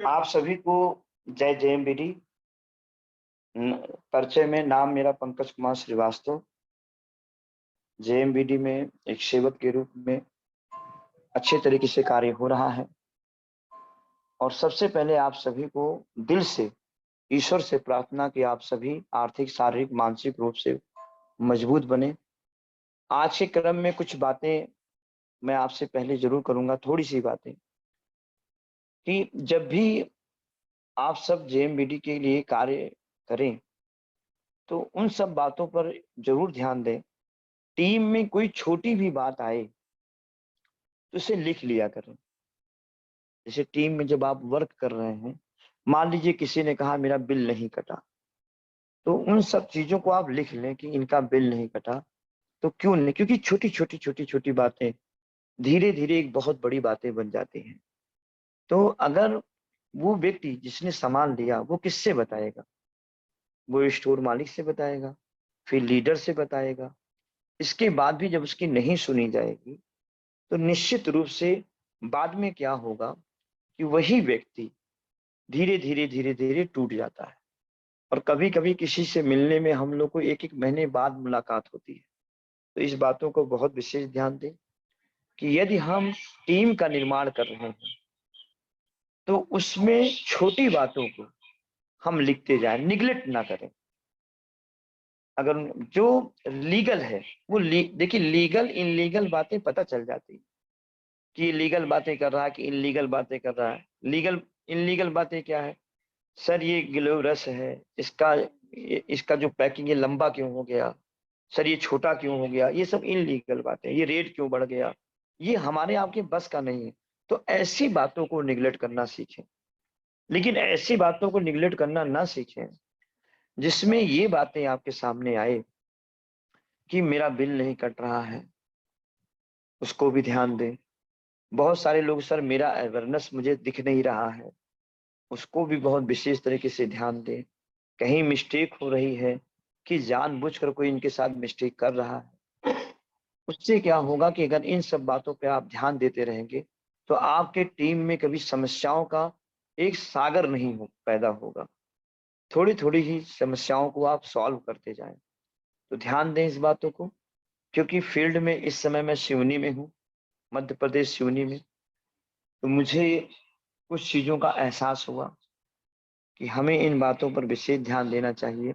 आप सभी को जय जेएमबीडी। परिचय में नाम मेरा पंकज कुमार श्रीवास्तव। जेएमबीडी में एक सेवक के रूप में अच्छे तरीके से कार्य हो रहा है और सबसे पहले आप सभी को दिल से ईश्वर से प्रार्थना कि आप सभी आर्थिक, शारीरिक, मानसिक रूप से मजबूत बने। आज के क्रम में कुछ बातें मैं आपसे पहले जरूर करूंगा, थोड़ी सी बातें, कि जब भी आप सब जेएमबीडी के लिए कार्य करें तो उन सब बातों पर जरूर ध्यान दें। टीम में कोई छोटी भी बात आए तो उसे लिख लिया करें। जैसे टीम में जब आप वर्क कर रहे हैं, मान लीजिए किसी ने कहा मेरा बिल नहीं कटा, तो उन सब चीजों को आप लिख लें कि इनका बिल नहीं कटा तो क्यों नहीं, क्योंकि छोटी छोटी बातें धीरे धीरे एक बहुत बड़ी बातें बन जाती हैं। तो अगर वो व्यक्ति जिसने सामान लिया वो किससे बताएगा? वो स्टोर मालिक से बताएगा, फिर लीडर से बताएगा। इसके बाद भी जब उसकी नहीं सुनी जाएगी तो निश्चित रूप से बाद में क्या होगा कि वही व्यक्ति धीरे धीरे टूट जाता है। और कभी कभी किसी से मिलने में हम लोग को एक एक महीने बाद मुलाकात होती है। तो इस बातों को बहुत विशेष ध्यान दें कि यदि हम टीम का निर्माण कर रहे हैं तो उसमें छोटी बातों को हम लिखते जाएं, निगलेक्ट ना करें। अगर जो लीगल है वो देखिए, लीगल इनलीगल बातें पता चल जाती है कि लीगल बातें कर रहा है कि इनलीगल बातें कर रहा है। लीगल इनलीगल बातें क्या है? सर ये ग्लोरस है, इसका जो पैकिंग है लंबा क्यों हो गया, सर ये छोटा क्यों हो गया, ये सब इनलीगल बातें। ये रेट क्यों बढ़ गया, ये हमारे आपके बस का नहीं है। तो ऐसी बातों को निगलेक्ट करना सीखें। लेकिन ऐसी बातों को निगलेक्ट करना ना सीखें जिसमें ये बातें आपके सामने आए कि मेरा बिल नहीं कट रहा है, उसको भी ध्यान दें। बहुत सारे लोग, सर मेरा अवेयरनेस मुझे दिख नहीं रहा है, उसको भी बहुत विशेष तरीके से ध्यान दें। कहीं मिस्टेक हो रही है कि जानबूझकर कोई इनके साथ मिस्टेक कर रहा है। उससे क्या होगा कि अगर इन सब बातों पे आप ध्यान देते रहेंगे तो आपके टीम में कभी समस्याओं का एक सागर नहीं पैदा होगा। थोड़ी थोड़ी ही समस्याओं को आप सॉल्व करते जाएं। तो ध्यान दें इस बातों को, क्योंकि फील्ड में इस समय मैं सिवनी में हूँ, मध्य प्रदेश सिवनी में। तो मुझे कुछ चीजों का एहसास हुआ कि हमें इन बातों पर विशेष ध्यान देना चाहिए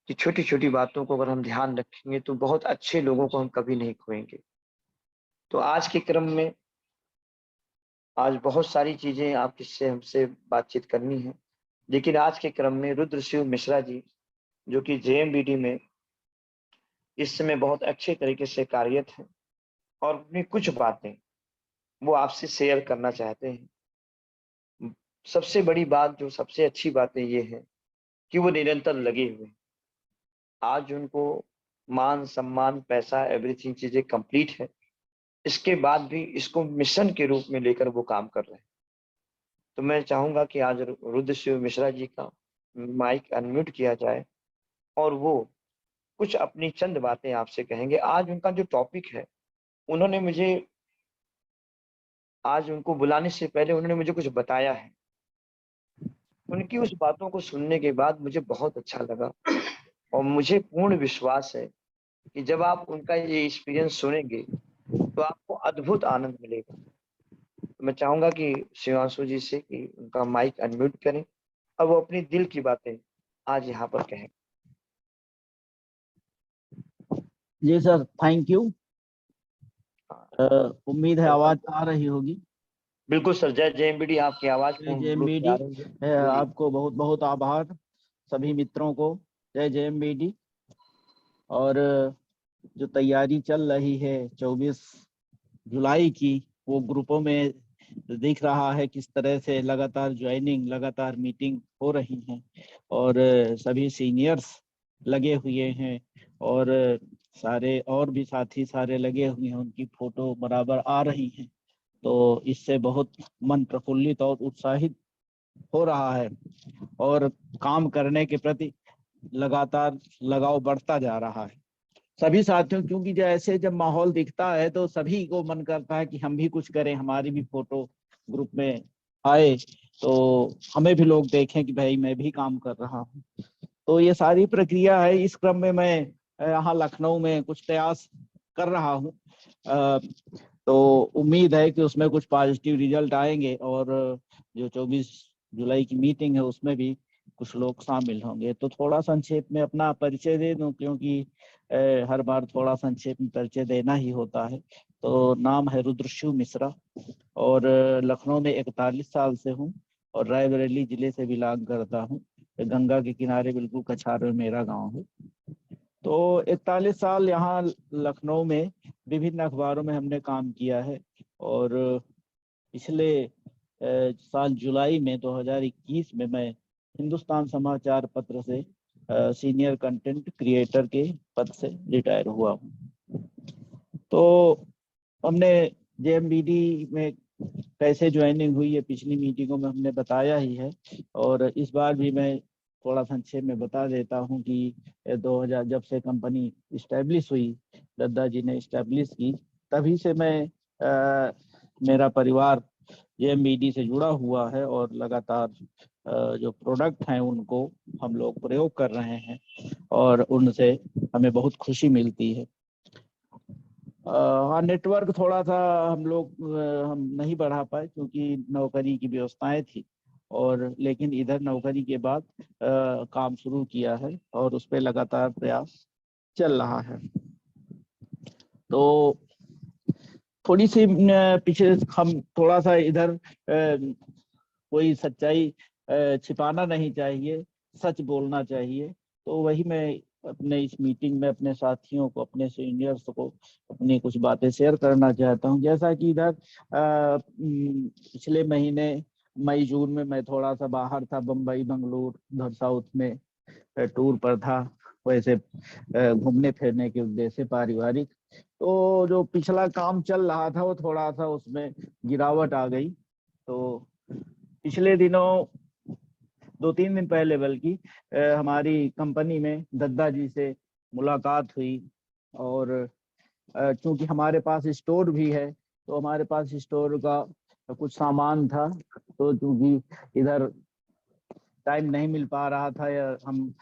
कि छोटी छोटी बातों को अगर हम ध्यान रखेंगे तो बहुत अच्छे लोगों को हम कभी नहीं खोएंगे। तो आज के क्रम में आज बहुत सारी चीजें आप किससे हमसे बातचीत करनी है, लेकिन आज के क्रम में रुद्र शिव मिश्रा जी, जो कि जेएमबीडी में इस समय बहुत अच्छे तरीके से कार्यरत हैं और अपनी कुछ बातें वो आपसे शेयर करना चाहते हैं। सबसे बड़ी बात, जो सबसे अच्छी बातें ये है कि वो निरंतर लगे हुए हैं। आज उनको मान सम्मान, पैसा, एवरीथिंग चीजें कंप्लीट है, इसके बाद भी इसको मिशन के रूप में लेकर वो काम कर रहे हैं। तो मैं चाहूंगा कि आज रुद्र शिव मिश्रा जी का माइक अनम्यूट किया जाए और वो कुछ अपनी चंद बातें आपसे कहेंगे। आज उनका जो टॉपिक है, उन्होंने मुझे, आज उनको बुलाने से पहले उन्होंने मुझे कुछ बताया है। उनकी उस बातों को सुनने के बाद मुझे बहुत अच्छा लगा और मुझे पूर्ण विश्वास है कि जब आप उनका ये एक्सपीरियंस सुनेंगे तो आपको अद्भुत आनंद मिलेगा। तो मैं चाहूंगा कि शिवांशु जी से कि उनका माइक अनम्यूट करें और वो अपनी दिल की बातें आज यहाँ पर कहें। जी सर, थैंक यू। उम्मीद है आवाज आ रही होगी। बिल्कुल सर, जय जेएमबीडी। आपकी आवाज पूर्ण रूप से आ रही है। आपको बहुत बहुत आभार, सभी मित्रों को जय जेएमबीडी। और जो तैयारी चल रही है 24 जुलाई की, वो ग्रुपों में दिख रहा है किस तरह से लगातार ज्वाइनिंग, लगातार मीटिंग हो रही हैं और सभी सीनियर्स लगे हुए हैं और सारे और भी साथी सारे लगे हुए हैं, उनकी फोटो बराबर आ रही हैं। तो इससे बहुत मन प्रफुल्लित और उत्साहित हो रहा है और काम करने के प्रति लगातार लगाव बढ़ता जा रहा है सभी साथियों। क्योंकि जैसे जब माहौल दिखता है तो सभी को मन करता है कि हम भी कुछ करें, हमारी भी फोटो ग्रुप में आए तो हमें भी लोग देखें कि भाई मैं भी काम कर रहा हूँ। तो ये सारी प्रक्रिया है। इस क्रम में मैं यहाँ लखनऊ में कुछ प्रयास कर रहा हूँ। तो उम्मीद है कि उसमें कुछ पॉजिटिव रिजल्ट आएंगे और जो 24 जुलाई की मीटिंग है उसमें भी कुछ लोग शामिल होंगे। तो थोड़ा संक्षेप में अपना परिचय दे दूं, क्योंकि हर बार थोड़ा संक्षेप में परिचय देना ही होता है। तो नाम है रुद्रशु मिश्रा और लखनऊ में 41 साल से हूँ और रायबरेली जिले से बिलोंग करता हूँ। गंगा के किनारे बिल्कुल कछार में मेरा गांव है। तो 41 साल यहाँ लखनऊ में विभिन्न अखबारों में हमने काम किया है और पिछले साल जुलाई में 2021 में मैं हिंदुस्तान समाचार पत्र से सीनियर कंटेंट क्रिएटर के पद से रिटायर हुआ हूँ। तो हमने जेएमबीडी में कैसे ज्वाइनिंग हुई है पिछली मीटिंगों में हमने बताया ही है और इस बार भी मैं थोड़ा संक्षेप में बता देता हूं कि 2000 जब से कंपनी इस्टेब्लिश हुई, दद्दा जी ने इस्टेब्लिश की, तभी से मैं मेरा परिवार जेएमबीडी से जुड़ा हुआ है और लगातार जो प्रोडक्ट हैं उनको हम लोग प्रयोग कर रहे हैं और उनसे हमें बहुत खुशी मिलती है। हाँ, नेटवर्क थोड़ा सा हम नहीं बढ़ा पाए क्योंकि नौकरी की व्यवस्थाएं थी और लेकिन इधर नौकरी के बाद काम शुरू किया है और उस पर लगातार प्रयास चल रहा है। तो थोड़ी सी पीछे हम थोड़ा सा इधर कोई सच्चाई छिपाना नहीं चाहिए, सच बोलना चाहिए। तो वही मैं अपने इस मीटिंग में अपने साथियों को, अपने सीनियर्स को अपनी कुछ बातें शेयर करना चाहता हूँ। जैसा कि इधर पिछले महीने मई जून में मैं थोड़ा सा बाहर था, बम्बई बंगलुरु उधर साउथ में टूर पर था, वैसे घूमने फिरने के उद्देश्य से पारिवारिक। तो जो पिछला काम चल रहा था वो थोड़ा सा उसमें गिरावट आ गई। तो पिछले दिनों 2-3 दिन पहले बल्कि हमारी कंपनी में दद्दा जी से मुलाकात हुई और क्योंकि हमारे पास स्टोर भी है तो हमारे पास स्टोर का कुछ सामान था, तो क्योंकि इधर टाइम नहीं मिल पा रहा था या हम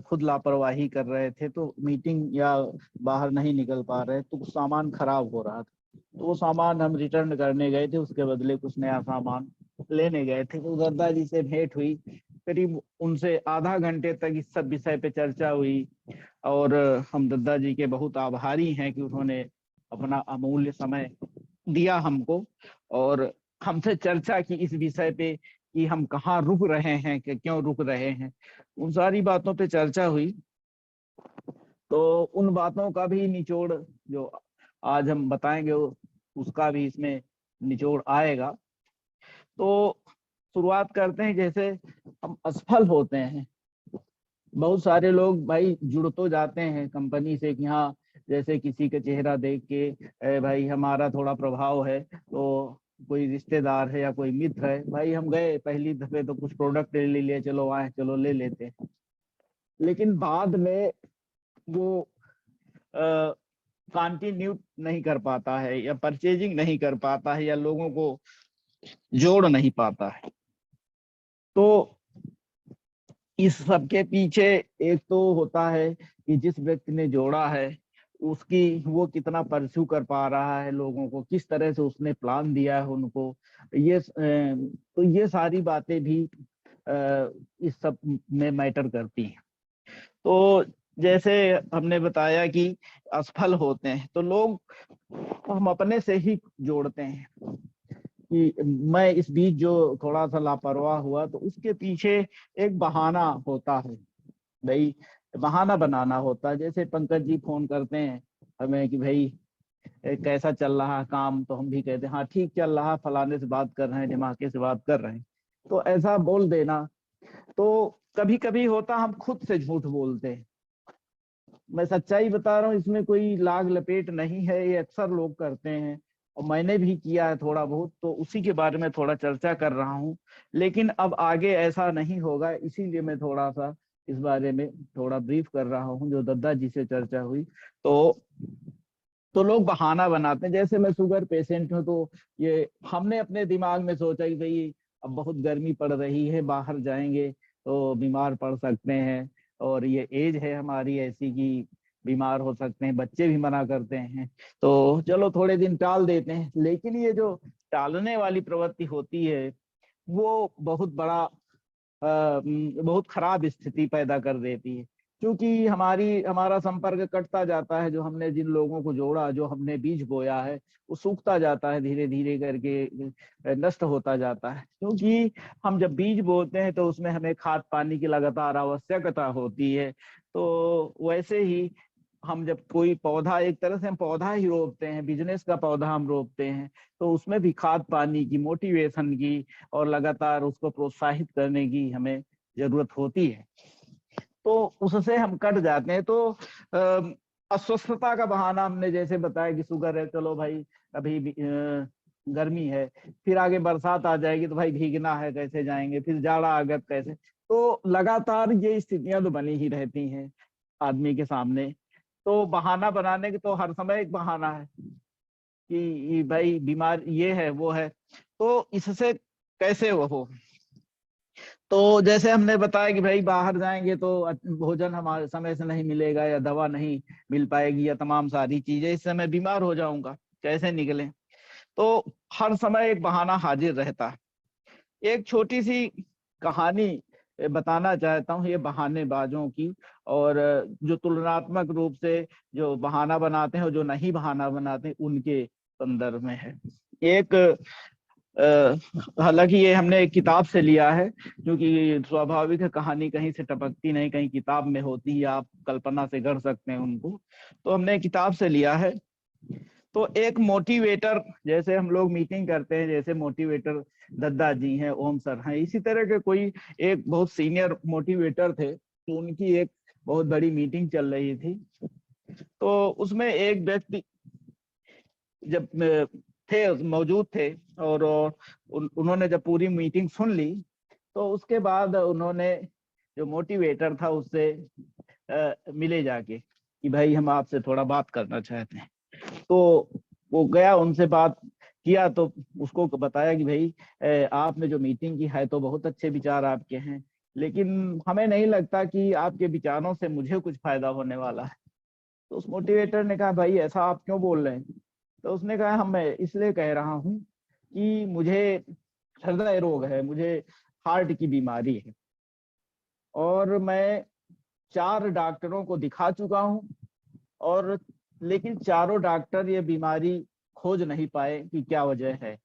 खुद लापरवाही कर रहे थे तो मीटिंग या बाहर नहीं निकल पा रहे, तो कुछ सामान खराब हो रहा था। तो वो सामान हम रिटर्न करने गए थे, उसके बदले कुछ नया सामान लेने गए थे। तो दद्दा जी से भेंट हुई, करीब उनसे आधा घंटे तक इस सब विषय पे चर्चा हुई और हम दद्दा जी के बहुत आभारी हैं कि उन्होंने अपना अमूल्य समय दिया हमको और हमसे चर्चा की इस विषय पे कि हम कहाँ रुक रहे हैं, कि क्यों रुक रहे हैं, उन सारी बातों पे चर्चा हुई। तो उन बातों का भी निचोड़ जो आज हम बताएंगे उसका भी इसमें निचोड़ आएगा। तो शुरुआत करते हैं। जैसे हम असफल होते हैं, बहुत सारे लोग भाई जुड़ तो जाते हैं कंपनी से कि हाँ, जैसे किसी का चेहरा देख के भाई हमारा थोड़ा प्रभाव है, तो कोई रिश्तेदार है या कोई मित्र है, भाई हम गए पहली दफे तो कुछ प्रोडक्ट ले लिए, चलो आए चलो ले लेते हैं। लेकिन बाद में वो कंटिन्यू नहीं कर पाता है या परचेजिंग नहीं कर पाता है या लोगों को जोड़ नहीं पाता है। तो इस सब के पीछे एक तो होता है कि जिस व्यक्ति ने जोड़ा है उसकी वो कितना परस्यू कर पा रहा है लोगों को, किस तरह से उसने प्लान दिया है उनको, तो ये सारी बातें भी इस सब में मैटर करती हैं। तो जैसे हमने बताया कि असफल होते हैं तो लोग हम अपने से ही जोड़ते हैं कि मैं इस बीच जो थोड़ा सा लापरवाह हुआ, तो उसके पीछे एक बहाना होता है, भाई बहाना बनाना होता है। जैसे पंकज जी फोन करते हैं हमें कि भाई कैसा चल रहा है काम, तो हम भी कहते हैं हाँ ठीक चल रहा, फलाने से बात कर रहे हैं, धमाके से बात कर रहे हैं, तो ऐसा बोल देना। तो कभी कभी होता हम खुद से झूठ बोलते हैं। मैं सच्चाई बता रहा हूँ, इसमें कोई लाग लपेट नहीं है, ये अक्सर लोग करते हैं और मैंने भी किया है थोड़ा बहुत, तो उसी के बारे में थोड़ा चर्चा कर रहा हूँ। लेकिन अब आगे ऐसा नहीं होगा, इसीलिए मैं थोड़ा सा इस बारे में थोड़ा ब्रीफ कर रहा हूँ। जो दद्दा जी से चर्चा हुई तो लोग बहाना बनाते हैं। जैसे मैं शुगर पेशेंट हूँ, तो ये हमने अपने दिमाग में सोचा कि भाई अब बहुत गर्मी पड़ रही है, बाहर जाएंगे तो बीमार पड़ सकते हैं, और ये एज है हमारी ऐसी कि बीमार हो सकते हैं, बच्चे भी मना करते हैं, तो चलो थोड़े दिन टाल देते हैं। लेकिन ये जो टालने वाली प्रवृत्ति होती है वो बहुत बड़ा बहुत खराब स्थिति पैदा कर देती है, क्योंकि हमारा संपर्क कटता जाता है। जो हमने जिन लोगों को जोड़ा, जो हमने बीज बोया है, वो सूखता जाता है, धीरे धीरे करके नष्ट होता जाता है। क्योंकि हम जब बीज बोते हैं तो उसमें हमें खाद पानी की लगातार आवश्यकता होती है। तो वैसे ही हम जब कोई पौधा, एक तरह से हम पौधा ही रोपते हैं, बिजनेस का पौधा हम रोपते हैं, तो उसमें भी खाद पानी की, मोटिवेशन की और लगातार उसको प्रोत्साहित करने की हमें जरूरत होती है। तो उससे हम कट जाते हैं। तो अस्वस्थता का बहाना हमने जैसे बताया कि शुगर है, चलो भाई अभी गर्मी है, फिर आगे बरसात आ जाएगी तो भाई भीगना है, कैसे जाएंगे, फिर जाड़ा आ गया कैसे। तो लगातार ये स्थितियां तो बनी ही रहती हैं आदमी के सामने। तो बहाना बनाने के तो हर समय एक बहाना है कि भाई बीमार ये है वो है, तो इससे कैसे वो हो। तो जैसे हमने बताया कि भाई बाहर जाएंगे तो भोजन हमारे समय से नहीं मिलेगा, या दवा नहीं मिल पाएगी, या तमाम सारी चीजें, इस समय बीमार हो जाऊंगा, कैसे निकले। तो हर समय एक बहाना हाजिर रहता है। एक छोटी सी कहानी बताना चाहता हूँ ये बहानेबाजों की, और जो तुलनात्मक रूप से जो बहाना बनाते हैं और जो नहीं बहाना बनाते हैं उनके संदर्भ में है। एक हालांकि ये हमने एक किताब से लिया है, क्योंकि स्वाभाविक है कहानी कहीं से टपकती नहीं, कहीं किताब में होती है, आप कल्पना से गढ़ सकते हैं उनको। तो हमने किताब से लिया है। तो एक मोटिवेटर, जैसे हम लोग मीटिंग करते हैं, जैसे मोटिवेटर दद्दा जी हैं, ओम सर हैं, इसी तरह के कोई एक बहुत सीनियर मोटिवेटर थे, तो उनकी एक बहुत बड़ी मीटिंग चल रही थी। तो उसमें एक व्यक्ति जब थे, मौजूद थे, और उन्होंने जब पूरी मीटिंग सुन ली, तो उसके बाद उन्होंने, जो मोटिवेटर था, उससे मिले जाके कि भाई हम आपसे थोड़ा बात करना चाहते हैं। तो वो गया, उनसे बात किया, तो उसको बताया कि भाई आपने जो मीटिंग की है तो बहुत अच्छे विचार आपके हैं, लेकिन हमें नहीं लगता कि आपके विचारों से मुझे कुछ फायदा होने वाला है। तो उस मोटिवेटर ने कहा भाई ऐसा आप क्यों बोल रहे हैं। तो उसने कहा हम मैं इसलिए कह रहा हूँ कि मुझे हृदय रोग है, मुझे हार्ट की बीमारी है, और मैं 4 डॉक्टरों को दिखा चुका हूँ, और लेकिन चारों डॉक्टर ये बीमारी खोज नहीं पाए कि क्या वजह है,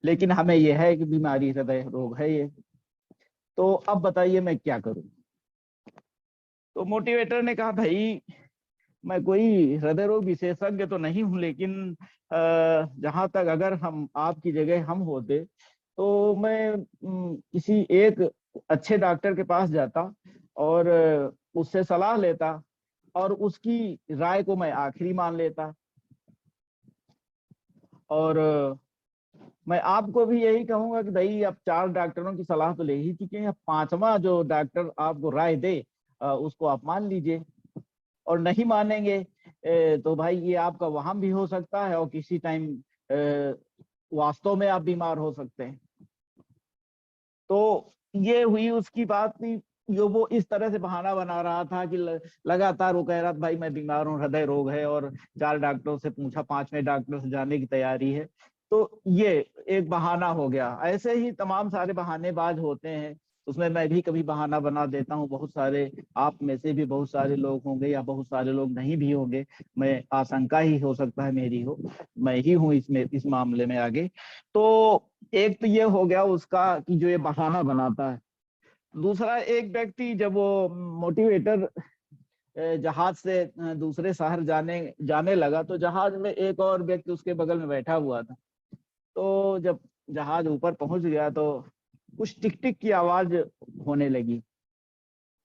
लेकिन हमें यह है कि बीमारी हृदय रोग है ये। तो अब बताइए मैं क्या करूं। तो मोटिवेटर ने कहा भाई मैं कोई हृदय रोग विशेषज्ञ तो नहीं हूं, लेकिन जहां तक अगर हम आपकी जगह हम होते तो मैं किसी एक अच्छे डॉक्टर के पास जाता और उससे सलाह लेता, और उसकी राय को मैं आखिरी मान लेता। और मैं आपको भी यही कहूंगा कि भाई आप 4 डॉक्टरों की सलाह तो ले ही चुके हैं, 5वां जो डॉक्टर आपको राय दे उसको आप मान लीजिए। और नहीं मानेंगे तो भाई ये आपका वहम भी हो सकता है, और किसी टाइम वास्तव में आप बीमार हो सकते हैं। तो ये हुई उसकी बात थी, जो वो इस तरह से बहाना बना रहा था कि लगातार वो कह रहा था भाई मैं बीमार हूँ, हृदय रोग है, और 4 डॉक्टरों से पूछा, 5वें डॉक्टर से जाने की तैयारी है। तो ये एक बहाना हो गया। ऐसे ही तमाम सारे बहानेबाज होते हैं, उसमें मैं भी कभी बहाना बना देता हूँ। बहुत सारे आप में से भी बहुत सारे लोग होंगे, या बहुत सारे लोग नहीं भी होंगे, मैं आशंका ही हो सकता है मेरी हो, मैं ही हूँ इसमें, इस मामले में आगे। तो एक तो ये हो गया उसका कि जो ये बहाना बनाता है। दूसरा, एक व्यक्ति जब वो मोटिवेटर जहाज से दूसरे शहर जाने लगा, तो जहाज में एक और व्यक्ति उसके बगल में बैठा हुआ था। तो जब जहाज ऊपर पहुंच गया तो कुछ टिक टिक की आवाज होने लगी।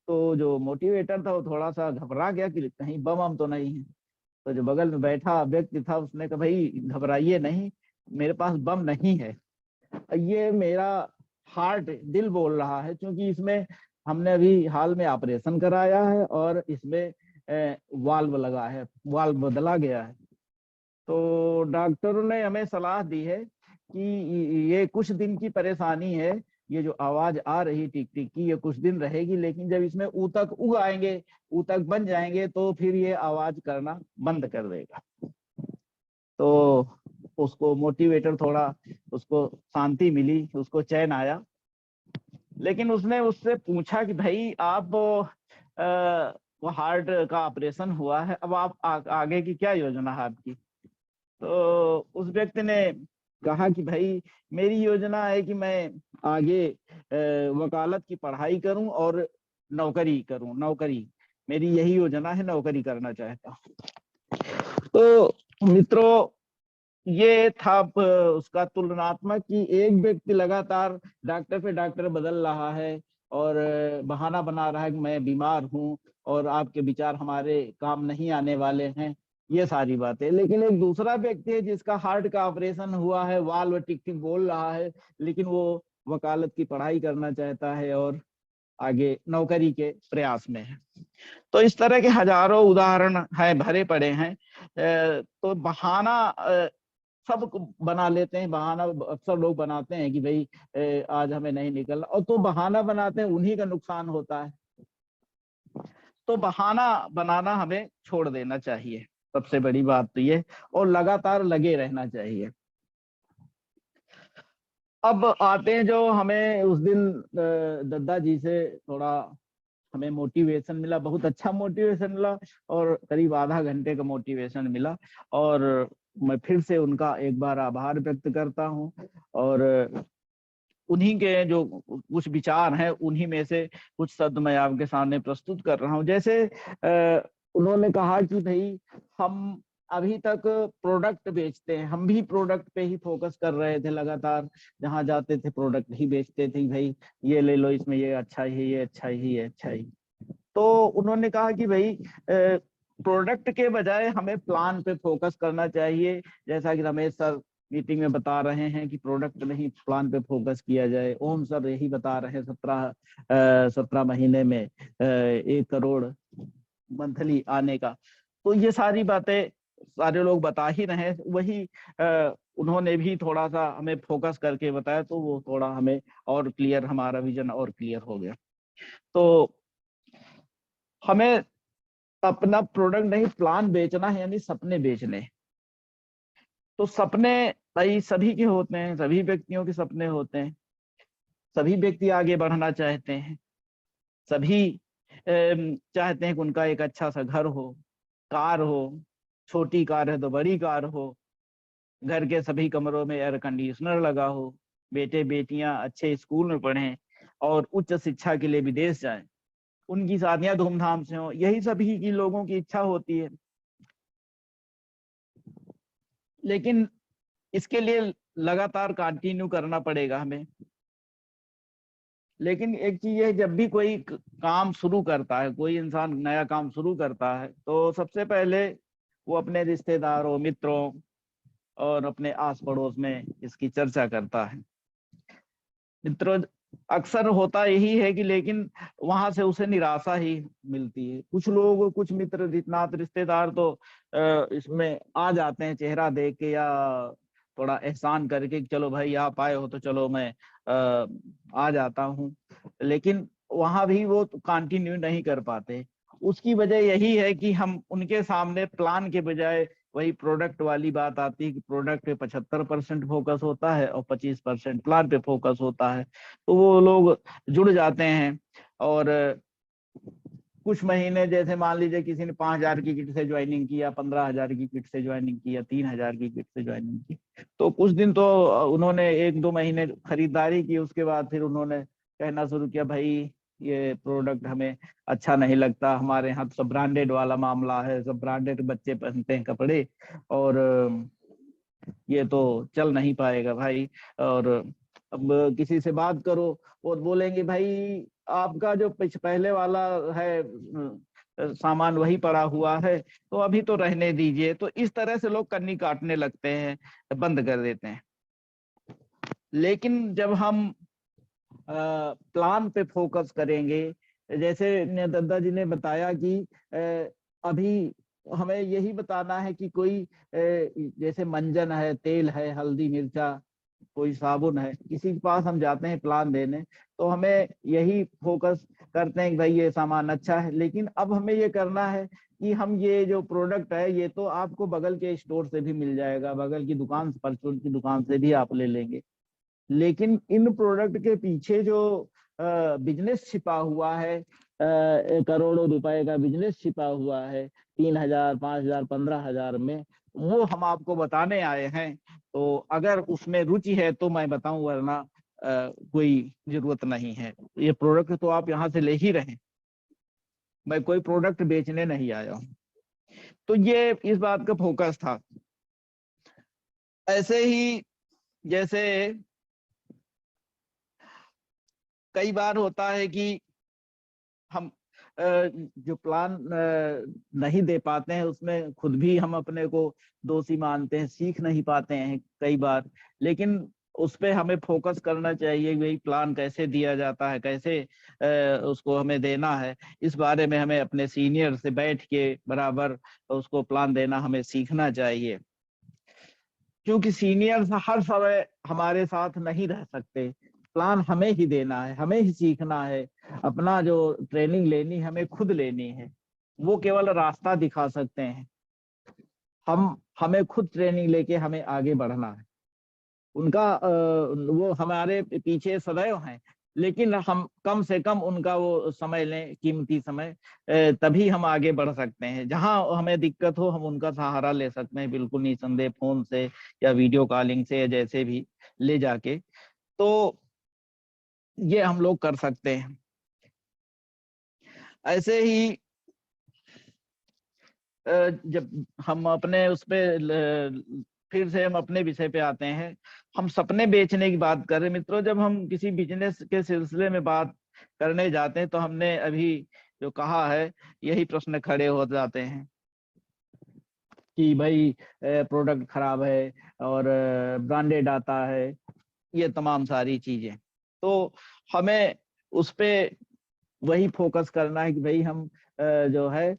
तो जो मोटिवेटर था वो थोड़ा सा घबरा गया कि कहीं बम हम तो नहीं है। तो जो बगल में बैठा व्यक्ति था उसने कहा भाई घबराइए नहीं, मेरे पास बम नहीं है, ये मेरा हार्ट, दिल बोल रहा है, क्योंकि इसमें हमने अभी हाल में ऑपरेशन कराया है और इसमें वाल्व लगा है, वाल्व बदला गया है। तो डॉक्टरों ने हमें सलाह दी है कि ये कुछ दिन की परेशानी है, ये जो आवाज आ रही टिक टिक की ये कुछ दिन रहेगी, लेकिन जब इसमें ऊतक उग आएंगे, ऊतक बन जाएंगे, तो फिर ये आवाज करना बंद कर देगा। तो उसको मोटिवेटर थोड़ा, उसको शांति मिली, उसको चैन आया। लेकिन उसने उससे पूछा कि भाई आप वो हार्ट का ऑपरेशन हुआ है, अब आप आगे की क्या योजना है आपकी? तो उस व्यक्ति ने कहा कि भाई मेरी योजना है कि मैं आगे वकालत की पढ़ाई करूं और नौकरी करूं, नौकरी मेरी यही योजना है, नौकरी करना चाहता हूं। तो मित्रों, ये था उसका तुलनात्मक कि एक व्यक्ति लगातार डॉक्टर पे डॉक्टर बदल रहा है और बहाना बना रहा है कि मैं बीमार हूं और आपके विचार हमारे काम नहीं आने वाले हैं, ये सारी बातें। लेकिन एक दूसरा व्यक्ति है जिसका हार्ट का ऑपरेशन हुआ है, वाल्व टिक टिक बोल रहा है, लेकिन वो वकालत की पढ़ाई करना चाहता है और आगे नौकरी के प्रयास में है। तो इस तरह के हजारों उदाहरण हैं, भरे पड़े हैं। तो बहाना सब बना लेते हैं, बहाना अक्सर लोग बनाते हैं कि भाई आज हमें नहीं निकलना, और तो बहाना बनाते हैं उन्हीं का नुकसान होता है। तो बहाना बनाना हमें छोड़ देना चाहिए, सबसे बड़ी बात तो ये, और लगातार लगे रहना चाहिए। अब आते हैं जो हमें उस दिन दद्दा जी से थोड़ा हमें मोटिवेशन मिला, बहुत अच्छा मोटिवेशन मिला, और करीब आधा घंटे का मोटिवेशन मिला। और मैं फिर से उनका एक बार आभार व्यक्त करता हूँ, और उन्हीं के जो कुछ विचार हैं उन्हीं में से कुछ शब्द मैं आपके सामने प्रस्तुत कर रहा हूँ। जैसे उन्होंने कहा कि भाई हम अभी तक प्रोडक्ट बेचते हैं, हम भी प्रोडक्ट पे ही फोकस कर रहे थे, लगातार जहां जाते थे प्रोडक्ट ही बेचते थे, भाई ये ले लो, इसमें ये अच्छा ही, ये अच्छा ही, ये अच्छा ही। तो उन्होंने कहा कि भाई प्रोडक्ट के बजाय हमें प्लान पे फोकस करना चाहिए। जैसा कि रमेश सर मीटिंग में बता रहे हैं कि प्रोडक्ट नहीं, प्लान पे फोकस किया जाए। ओम सर यही बता रहे हैं, 17 महीने में 1 करोड़ मंथली आने का। तो ये सारी बातें सारे लोग बता ही रहे हैं, वही उन्होंने भी थोड़ा सा हमें फोकस करके बताया, तो वो थोड़ा हमें और क्लियर, हमारा विजन और क्लियर हो गया। तो हमें अपना प्रोडक्ट नहीं, प्लान बेचना है, यानी सपने बेचने। तो सपने भाई सभी के होते हैं, सभी व्यक्तियों के सपने होते हैं, सभी व्यक्ति आगे बढ़ना चाहते हैं, सभी चाहते हैं कि उनका एक अच्छा सा घर हो, कार हो, छोटी कार है तो बड़ी कार हो, घर के सभी कमरों में एयर कंडीशनर लगा हो, बेटे बेटियां अच्छे स्कूल में पढ़ें और उच्च शिक्षा के लिए विदेश जाएं, उनकी शादियां धूमधाम से हो, यही सभी की लोगों की इच्छा होती है। लेकिन इसके लिए लगातार कंटिन्यू करना पड़ेगा हमें। लेकिन एक चीज है, जब भी कोई काम शुरू करता है, कोई इंसान नया काम शुरू करता है, तो सबसे पहले वो अपने रिश्तेदारों, मित्रों और अपने आस पड़ोस में इसकी चर्चा करता है। मित्रों, अक्सर होता यही है कि लेकिन वहां से उसे निराशा ही मिलती है। कुछ लोग, कुछ मित्र, नात रिश्तेदार तो इसमें आ जाते हैं चेहरा देख के या थोड़ा एहसान करके, चलो भाई आप आए हो तो चलो मैं आ जाता हूँ। लेकिन वहां भी वो कंटिन्यू नहीं कर पाते। उसकी वजह यही है कि हम उनके सामने प्लान के बजाय वही प्रोडक्ट वाली बात आती है कि प्रोडक्ट पे 75% फोकस होता है और 25% प्लान पे फोकस होता है। तो वो लोग जुड़ जाते हैं, और कुछ महीने, जैसे मान लीजिए किसी ने 5,000 की किट से ज्वाइनिंग किया, 15,000 की किट से ज्वाइनिंग किया, 3,000 की किट से ज्वाइनिंग की, तो कुछ दिन तो उन्होंने 1-2 महीने खरीदारी की, उसके बाद फिर उन्होंने कहना शुरू किया, भाई ये प्रोडक्ट हमें अच्छा नहीं लगता, हमारे यहाँ तो सब ब्रांडेड वाला मामला है, सब ब्रांडेड बच्चे पहनते हैं कपड़े, और ये तो चल नहीं पाएगा भाई। और अब किसी से बात करो, वो बोलेंगे भाई आपका जो पहले वाला है सामान वही पड़ा हुआ है, तो अभी तो रहने दीजिए। तो इस तरह से लोग कन्नी काटने लगते हैं, बंद कर देते हैं। लेकिन जब हम प्लान पे फोकस करेंगे, जैसे दद्दा जी ने बताया कि अभी हमें यही बताना है कि कोई जैसे मंजन है, तेल है, हल्दी मिर्चा, कोई साबुन है, किसी के पास हम जाते हैं प्लान देने तो हमें यही फोकस करते हैं कि भाई ये सामान अच्छा है, लेकिन अब हमें ये करना है कि हम ये जो प्रोडक्ट है ये तो आपको बगल के स्टोर से भी मिल जाएगा, बगल की दुकान, परचून की दुकान से भी आप ले लेंगे, लेकिन इन प्रोडक्ट के पीछे जो बिजनेस छिपा हुआ है, करोड़ों रुपए का बिजनेस छिपा हुआ है 3,000, 5,000, 15,000 में, वो हम आपको बताने आए हैं। तो अगर उसमें रुचि है तो मैं बताऊं, वरना कोई जरूरत नहीं है। ये प्रोडक्ट तो आप यहाँ से ले ही रहे, मैं कोई प्रोडक्ट बेचने नहीं आया हूँ। तो ये इस बात का फोकस था। ऐसे ही जैसे कई बार होता है कि हम जो प्लान नहीं दे पाते हैं उसमें खुद भी हम अपने को दोषी मानते हैं, सीख नहीं पाते हैं कई बार, लेकिन उस पे हमें फोकस करना चाहिए। वही प्लान कैसे दिया जाता है, कैसे उसको हमें देना है, इस बारे में हमें अपने सीनियर से बैठ के बराबर उसको प्लान देना हमें सीखना चाहिए, क्योंकि सीनियर हर समय हमारे साथ नहीं रह सकते। प्लान हमें ही देना है, हमें ही सीखना है, अपना जो ट्रेनिंग लेनी हमें खुद लेनी है। वो केवल रास्ता दिखा सकते हैं, हमें खुद ट्रेनिंग लेके हमें आगे बढ़ना है। उनका वो हमारे पीछे सदैव हैं, लेकिन हम कम से कम उनका वो समय लें, कीमती समय, तभी हम आगे बढ़ सकते हैं। जहां हमें दिक्कत हो हम उनका सहारा ले सकते हैं, बिल्कुल निसंदेह, फोन से या वीडियो कॉलिंग से या जैसे भी ले जाके, तो ये हम लोग कर सकते हैं। ऐसे ही जब हम अपने उस पे फिर से हम अपने विषय पे आते हैं, हम सपने बेचने की बात कर रहे हैं मित्रों। जब हम किसी बिजनेस के सिलसिले में बात करने जाते हैं तो हमने अभी जो कहा है यही प्रश्न खड़े हो जाते हैं कि भाई प्रोडक्ट खराब है और ब्रांडेड आता है, ये तमाम सारी चीजें। तो हमें उस पे वही फोकस करना है कि भाई हम जो है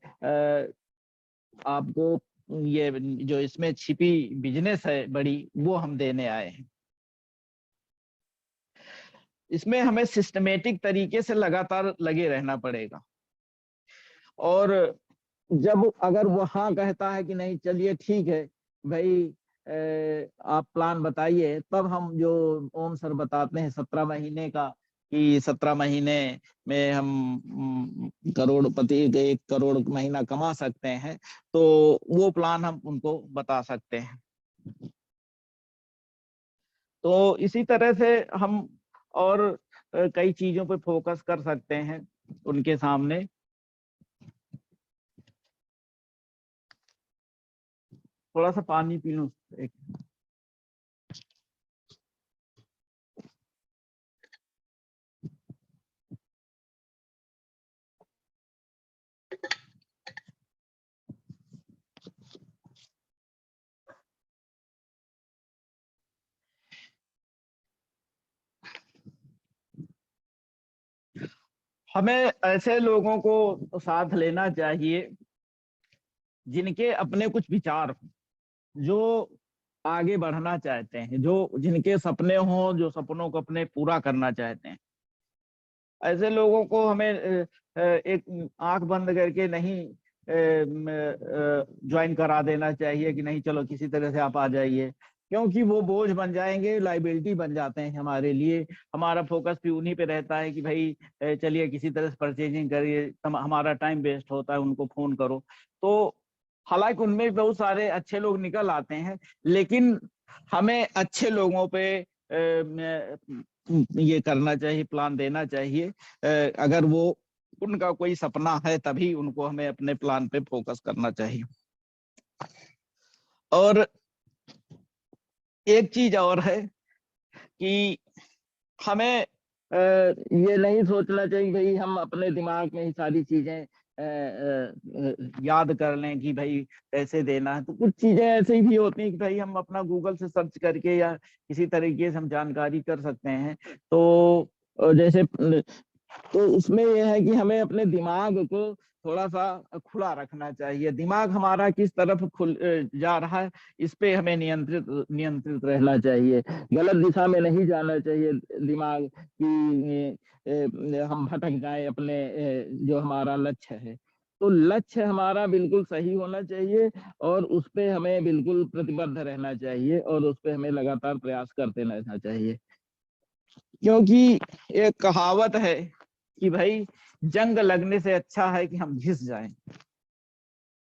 आपको ये जो इसमें छिपी बिजनेस है बड़ी, वो हम देने आए हैं। इसमें हमें सिस्टमेटिक तरीके से लगातार लगे रहना पड़ेगा, और जब अगर वो हाँ कहता है कि नहीं चलिए ठीक है भाई, आप प्लान बताइए, तब हम जो ओम सर बताते हैं 17 महीने का, कि 17 महीने में हम करोड़पति के 1 करोड़ महीना कमा सकते हैं, तो वो प्लान हम उनको बता सकते हैं। तो इसी तरह से हम और कई चीजों पे फोकस कर सकते हैं उनके सामने। थोड़ा सा पानी पी लूं एक। हमें ऐसे लोगों को साथ लेना चाहिए जिनके अपने कुछ विचार हो, जो आगे बढ़ना चाहते हैं, जो जिनके सपने हों, जो सपनों को अपने पूरा करना चाहते हैं। ऐसे लोगों को हमें एक आंख बंद करके नहीं ज्वाइन करा देना चाहिए कि नहीं चलो किसी तरह से आप आ जाइए, क्योंकि वो बोझ बन जाएंगे, लाइबिलिटी बन जाते हैं हमारे लिए। हमारा फोकस भी उन्हीं पे रहता है कि भाई चलिए किसी तरह से परचेजिंग करिए, हमारा टाइम वेस्ट होता है, उनको फोन करो। तो हालांकि उनमें भी बहुत सारे अच्छे लोग निकल आते हैं, लेकिन हमें अच्छे लोगों पे ये करना चाहिए, प्लान देना चाहिए। अगर वो उनका कोई सपना है तभी उनको हमें अपने प्लान पे फोकस करना चाहिए। और एक चीज और है कि हमें ये नहीं सोचना चाहिए भाई हम अपने दिमाग में ही सारी चीजें याद कर लें कि भाई कैसे देना है। तो कुछ चीजें ऐसे ही भी होती हैं कि भाई हम अपना गूगल से सर्च करके या किसी तरीके से हम जानकारी कर सकते हैं। तो जैसे तो उसमें यह है कि हमें अपने दिमाग को थोड़ा सा खुला रखना चाहिए। दिमाग हमारा किस तरफ खुल जा रहा है, इस पे हमें नियंत्रित रहना चाहिए। गलत दिशा में नहीं जाना चाहिए दिमाग कि हम भटक जाए अपने जो हमारा लक्ष्य है। तो लक्ष्य हमारा बिल्कुल सही होना चाहिए और उस पे हमें बिल्कुल प्रतिबद्ध रहना चाहिए और उस पे हमें लगातार प्रयास करते रहना चाहिए। क्योंकि एक कहावत है कि भाई जंग लगने से अच्छा है कि हम घिस जाएं।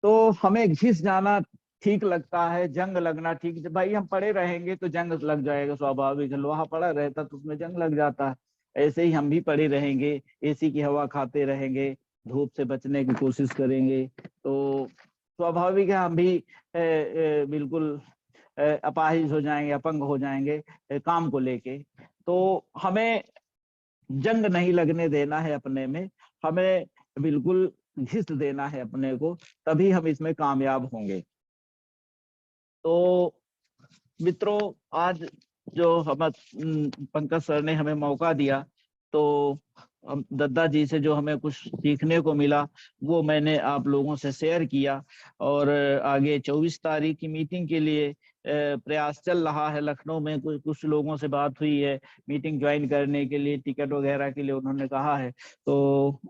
तो हमें घिस जाना ठीक लगता है, जंग लगना ठीक। भाई हम पड़े रहेंगे तो जंग लग जाएगा, स्वाभाविक है। लोहा पड़ा रहता तो उसमें जंग लग जाता है। ऐसे ही हम भी पड़े रहेंगे, एसी की हवा खाते रहेंगे, धूप से बचने की कोशिश करेंगे, तो स्वाभाविक है हम भी बिल्कुल अपाहिज हो जाएंगे, अपंग हो जाएंगे काम को लेके। तो हमें जंग नहीं लगने देना है अपने में, हमें बिल्कुल घिस देना है अपने को, तभी हम इसमें कामयाब होंगे। तो मित्रों, आज जो हम पंकज सर ने हमें मौका दिया, तो हम दद्दा जी से जो हमें कुछ सीखने को मिला वो मैंने आप लोगों से शेयर किया। और आगे 24 तारीख की मीटिंग के लिए प्रयास चल रहा है। लखनऊ में कुछ लोगों से बात हुई है मीटिंग ज्वाइन करने के लिए, टिकट वगैरह के लिए उन्होंने कहा है, तो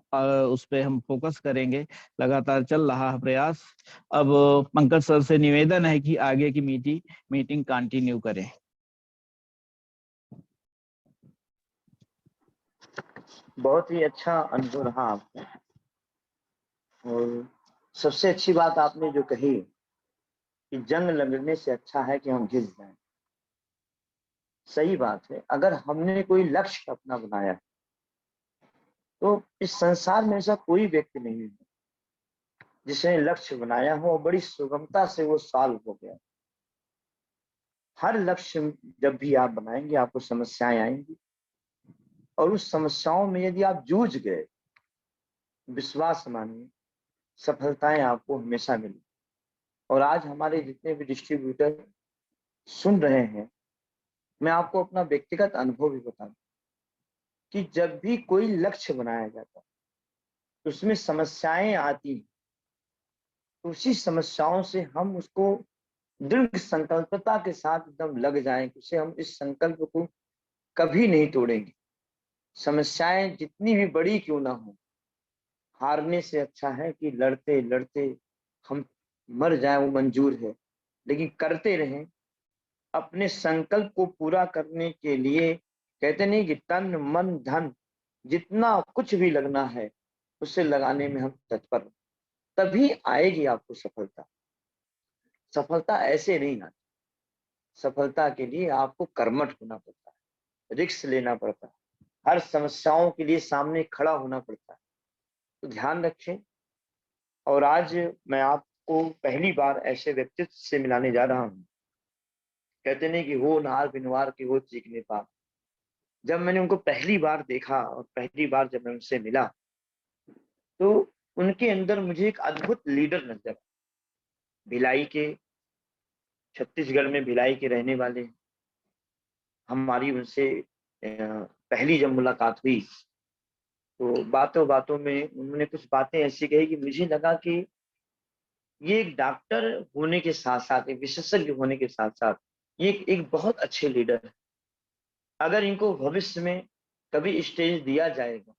उस पर हम फोकस करेंगे। लगातार चल रहा है प्रयास। अब पंकज सर से निवेदन है कि आगे की मीटिंग कंटिन्यू करें। बहुत ही अच्छा अनुभव रहा आपका। और सबसे अच्छी बात आपने जो कही कि जंग लगने से अच्छा है कि हम घिस जाएं। सही बात है। अगर हमने कोई लक्ष्य अपना बनाया तो इस संसार में ऐसा कोई व्यक्ति नहीं है जिसने लक्ष्य बनाया हो और बड़ी सुगमता से वो सॉल्व हो गया। हर लक्ष्य जब भी आप बनाएंगे आपको समस्याएं आएंगी, और उस समस्याओं में यदि आप जूझ गए, विश्वास मानिए सफलताएं आपको हमेशा मिली। और आज हमारे जितने भी डिस्ट्रीब्यूटर सुन रहे हैं, मैं आपको अपना व्यक्तिगत अनुभव भी बता दूं कि जब भी कोई लक्ष्य बनाया जाता तो उसमें समस्याएं आती, तो उसी समस्याओं से हम उसको दृढ़ संकल्पता के साथ एकदम लग जाएं, उसे हम इस संकल्प को कभी नहीं तोड़ेंगे। समस्याएं जितनी भी बड़ी क्यों ना हो, हारने से अच्छा है कि लड़ते लड़ते हम मर जाएं, वो मंजूर है, लेकिन करते रहें। अपने संकल्प को पूरा करने के लिए कहते नहीं कि तन मन धन जितना कुछ भी लगना है उसे लगाने में हम तत्पर, तभी आएगी आपको सफलता। सफलता ऐसे नहीं आती। सफलता के लिए आपको कर्मठ होना पड़ता है, रिस्क लेना पड़ता है, हर समस्याओं के लिए सामने खड़ा होना पड़ता है। तो ध्यान रखें। और आज मैं आपको पहली बार ऐसे व्यक्तित्व से मिलाने जा रहा हूँ, कहते नहीं कि वो नार बिनवार की वो चीखने पा। जब मैंने उनको पहली बार देखा और पहली बार जब मैं उनसे मिला, तो उनके अंदर मुझे एक अद्भुत लीडर नजर। भिलाई के, छत्तीसगढ़ में भिलाई के रहने वाले। हमारी उनसे पहली जब मुलाकात हुई तो बातों बातों में उन्होंने कुछ बातें ऐसी कही कि मुझे लगा कि ये एक डॉक्टर होने के साथ साथ, एक विशेषज्ञ होने के साथ साथ ये एक बहुत अच्छे लीडर है। अगर इनको भविष्य में कभी स्टेज दिया जाएगा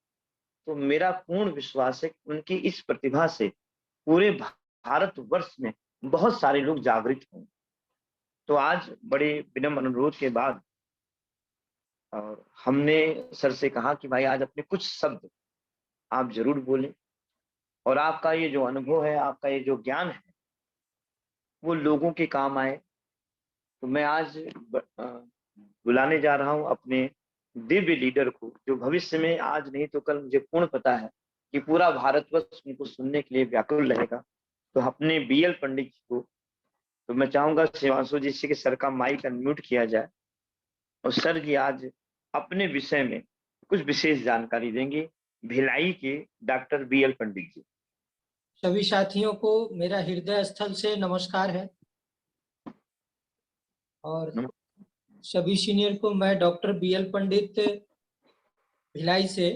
तो मेरा पूर्ण विश्वास है कि उनकी इस प्रतिभा से पूरे भारतवर्ष में बहुत सारे लोग जागृत होंगे। तो आज बड़े विनम्र अनुरोध के बाद और हमने सर से कहा कि भाई आज अपने कुछ शब्द आप जरूर बोलें, और आपका ये जो अनुभव है, आपका ये जो ज्ञान है, वो लोगों के काम आए। तो मैं आज बुलाने जा रहा हूं अपने दिव्य लीडर को, जो भविष्य में आज नहीं तो कल मुझे पूर्ण पता है कि पूरा भारतवर्ष उनको सुनने के लिए व्याकुल रहेगा। तो अपने बीएल पंडित जी को, तो मैं चाहूंगा शिवांशु जी से कि सर का माइक अनम्यूट किया जाए और सर जी आज अपने विषय में कुछ विशेष जानकारी देंगे। भिलाई के डॉक्टर बीएल पंडित जी। सभी साथियों को मेरा हृदय स्थल से नमस्कार है, और सभी सीनियर को मैं डॉक्टर बीएल पंडित भिलाई से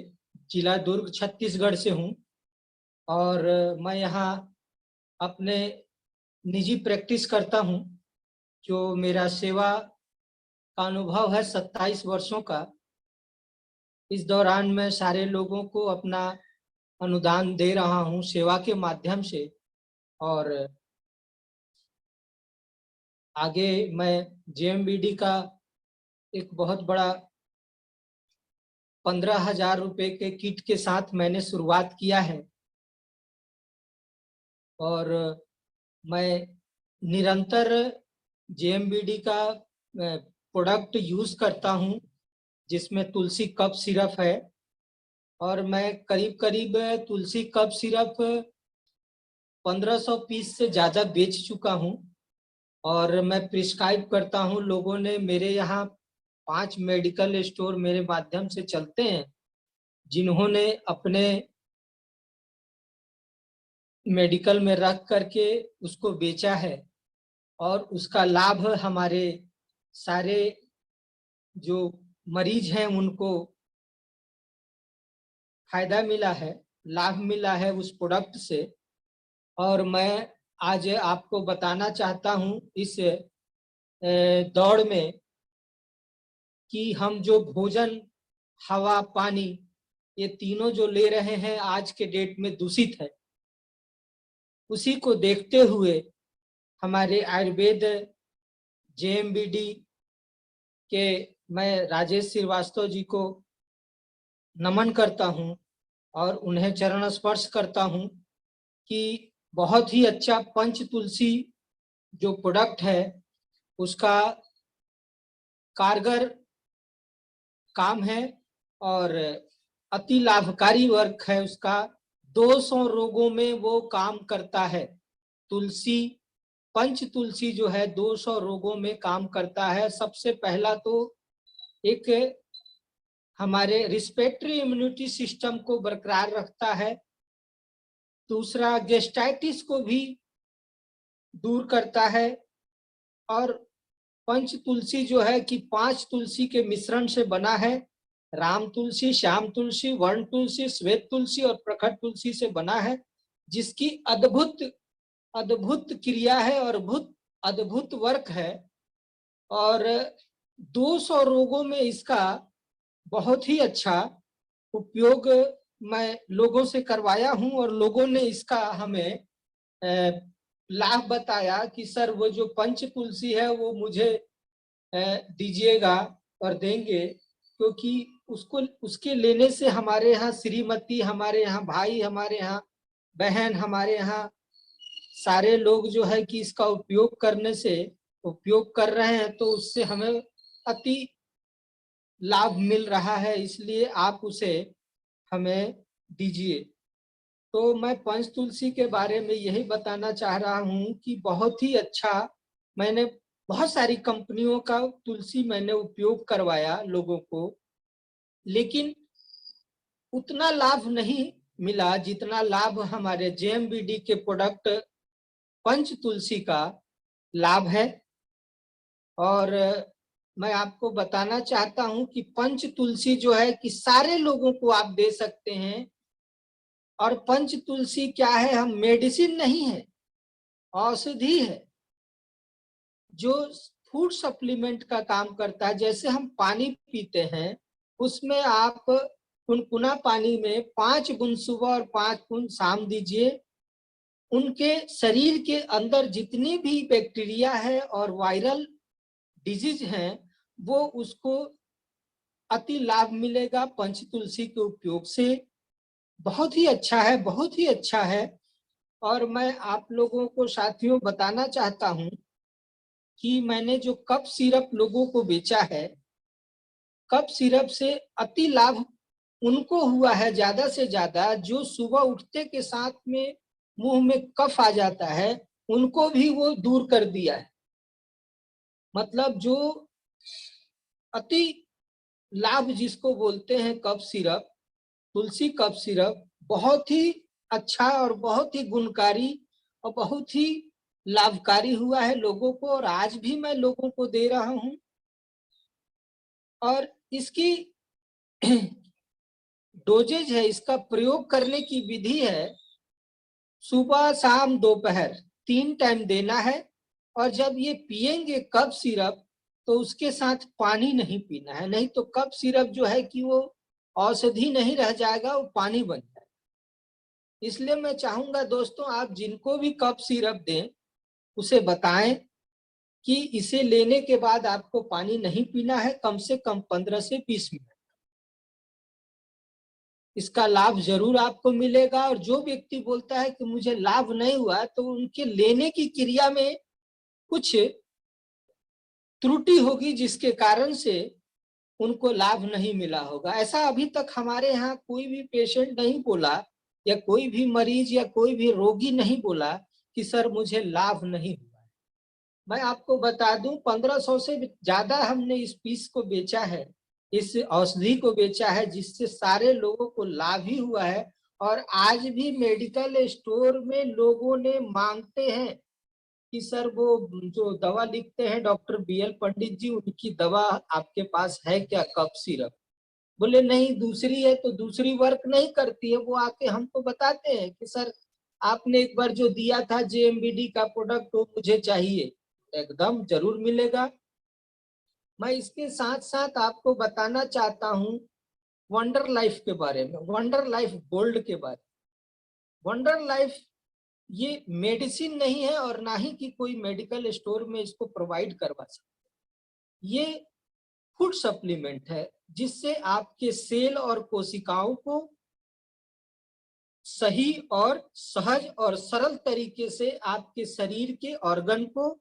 जिला दुर्ग छत्तीसगढ़ से हूँ और मैं यहाँ अपने निजी प्रैक्टिस करता हूँ। जो मेरा सेवा का अनुभव है 27 वर्षों का। इस दौरान मैं सारे लोगों को अपना अनुदान दे रहा हूँ सेवा के माध्यम से, और आगे मैं जेएमबीडी का एक बहुत बड़ा 15,000 रुपए के किट के साथ मैंने शुरुआत किया है और मैं निरंतर जेएमबीडी का प्रोडक्ट यूज करता हूं, जिसमें तुलसी कफ सिरप है और मैं करीब करीब तुलसी कफ सिरप 1500 पीस से ज्यादा बेच चुका हूं और मैं प्रिस्क्राइब करता हूं। लोगों ने मेरे यहाँ 5 मेडिकल स्टोर मेरे माध्यम से चलते हैं, जिन्होंने अपने मेडिकल में रख करके उसको बेचा है और उसका लाभ हमारे सारे जो मरीज हैं उनको फायदा मिला है, लाभ मिला है उस प्रोडक्ट से। और मैं आज आपको बताना चाहता हूं इस दौड़ में कि हम जो भोजन, हवा, पानी, ये तीनों जो ले रहे हैं आज के डेट में दूषित है। उसी को देखते हुए हमारे आयुर्वेद जेएमबीडी के मैं राजेश श्रीवास्तव जी को नमन करता हूं और उन्हें चरण स्पर्श करता हूं कि बहुत ही अच्छा पंच तुलसी जो प्रोडक्ट है उसका कारगर काम है और अति लाभकारी वर्क है उसका। 200 रोगों में वो काम करता है। तुलसी, पंच तुलसी जो है 200 रोगों में काम करता है। सबसे पहला तो एक हमारे रिस्पिरेटरी इम्यूनिटी सिस्टम को बरकरार रखता है, दूसरा गैस्ट्राइटिस को भी दूर करता है, और पंच तुलसी जो है कि 5 तुलसी के मिश्रण से बना है। राम तुलसी, श्याम तुलसी, वर्ण तुलसी, श्वेत तुलसी और प्रखर तुलसी से बना है, जिसकी अद्भुत अद्भुत क्रिया है और अद्भुत वर्क है। और 200 रोगों में इसका बहुत ही अच्छा उपयोग मैं लोगों से करवाया हूं और लोगों ने इसका हमें लाभ बताया कि सर वो जो पंच तुलसी है वो मुझे दीजिएगा और देंगे, क्योंकि उसको उसके लेने से हमारे यहाँ श्रीमती, हमारे यहाँ भाई, हमारे यहाँ बहन, हमारे यहाँ सारे लोग जो है कि इसका उपयोग कर रहे हैं, तो उससे हमें अति लाभ मिल रहा है, इसलिए आप उसे हमें दीजिए। तो मैं पंच तुलसी के बारे में यही बताना चाह रहा हूं कि बहुत ही अच्छा, मैंने बहुत सारी कंपनियों का तुलसी मैंने उपयोग करवाया लोगों को, लेकिन उतना लाभ नहीं मिला जितना लाभ हमारे जेएमबीडी के प्रोडक्ट पंच तुलसी का लाभ है। और मैं आपको बताना चाहता हूं कि पंच तुलसी जो है कि सारे लोगों को आप दे सकते हैं। और पंच तुलसी क्या है, हम मेडिसिन नहीं है, औषधि है जो फूड सप्लीमेंट का काम करता है। जैसे हम पानी पीते हैं, उसमें आप गुनगुना पानी में 5 बूंद सुबह और 5 बूंद शाम दीजिए। उनके शरीर के अंदर जितनी भी बैक्टीरिया है और वायरल डिजीज हैं, वो उसको अति लाभ मिलेगा पंच तुलसी के उपयोग से। बहुत ही अच्छा है, बहुत ही अच्छा है। और मैं आप लोगों को साथियों बताना चाहता हूं कि मैंने जो कफ सिरप लोगों को बेचा है, कफ सिरप से अति लाभ उनको हुआ है ज्यादा से ज्यादा जो सुबह उठते के साथ में मुंह में कफ आ जाता है, उनको भी वो दूर कर दिया है। मतलब जो अति लाभ जिसको बोलते हैं कफ सिरप, तुलसी कफ सिरप बहुत ही अच्छा और बहुत ही गुणकारी और बहुत ही लाभकारी हुआ है लोगों को, और आज भी मैं लोगों को दे रहा हूं। और इसकी डोजेज है, इसका प्रयोग करने की विधि है सुबह शाम दोपहर 3 टाइम देना है। और जब ये पिएंगे कफ सिरप तो उसके साथ पानी नहीं पीना है, नहीं तो कफ सिरप जो है कि वो औषधि नहीं रह जाएगा, वो पानी बन जाएगा। इसलिए मैं चाहूंगा दोस्तों, आप जिनको भी कफ सिरप दें उसे बताएं कि इसे लेने के बाद आपको पानी नहीं पीना है, कम से कम 15 से 20 मिनट। इसका लाभ जरूर आपको मिलेगा। और जो व्यक्ति बोलता है कि मुझे लाभ नहीं हुआ, तो उनके लेने की क्रिया में कुछ त्रुटि होगी, जिसके कारण से उनको लाभ नहीं मिला होगा। ऐसा अभी तक हमारे यहाँ कोई भी पेशेंट नहीं बोला, या कोई भी मरीज या कोई भी रोगी नहीं बोला कि सर मुझे लाभ नहीं हुआ। मैं आपको बता दूं, 1500 से ज्यादा हमने इस पीस को बेचा है, इस औषधि को बेचा है, जिससे सारे लोगों को लाभ ही हुआ है। और आज भी मेडिकल स्टोर में लोगों ने मांगते हैं कि सर वो जो दवा लिखते हैं डॉक्टर BL पंडित जी, उनकी दवा आपके पास है क्या, कफ सिरप? बोले नहीं, दूसरी है। तो दूसरी वर्क नहीं करती है, वो आके हमको बताते हैं कि सर आपने एक बार जो दिया था JMBD का प्रोडक्ट, वो मुझे चाहिए। एकदम जरूर मिलेगा। मैं इसके साथ साथ आपको बताना चाहता हूँ वंडर लाइफ के बारे में, वंडर लाइफ गोल्ड के बारे में। वंडर लाइफ ये मेडिसिन नहीं है, और ना ही कि कोई मेडिकल स्टोर में इसको प्रोवाइड करवा सकते। ये फूड सप्लीमेंट है, जिससे आपके सेल और कोशिकाओं को सही और सहज और सरल तरीके से आपके शरीर के ऑर्गन को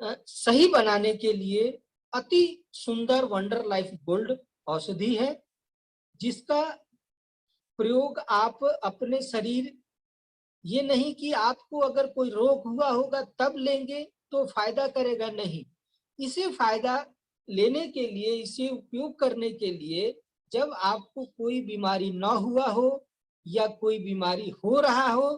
सही बनाने के लिए अति सुंदर वंडर लाइफ गोल्ड औषधि है, जिसका प्रयोग आप अपने शरीर, ये नहीं कि आपको अगर कोई रोग हुआ होगा तब लेंगे तो फायदा करेगा, नहीं। इसे फायदा लेने के लिए, इसे उपयोग करने के लिए, जब आपको कोई बीमारी ना हुआ हो या कोई बीमारी हो रहा हो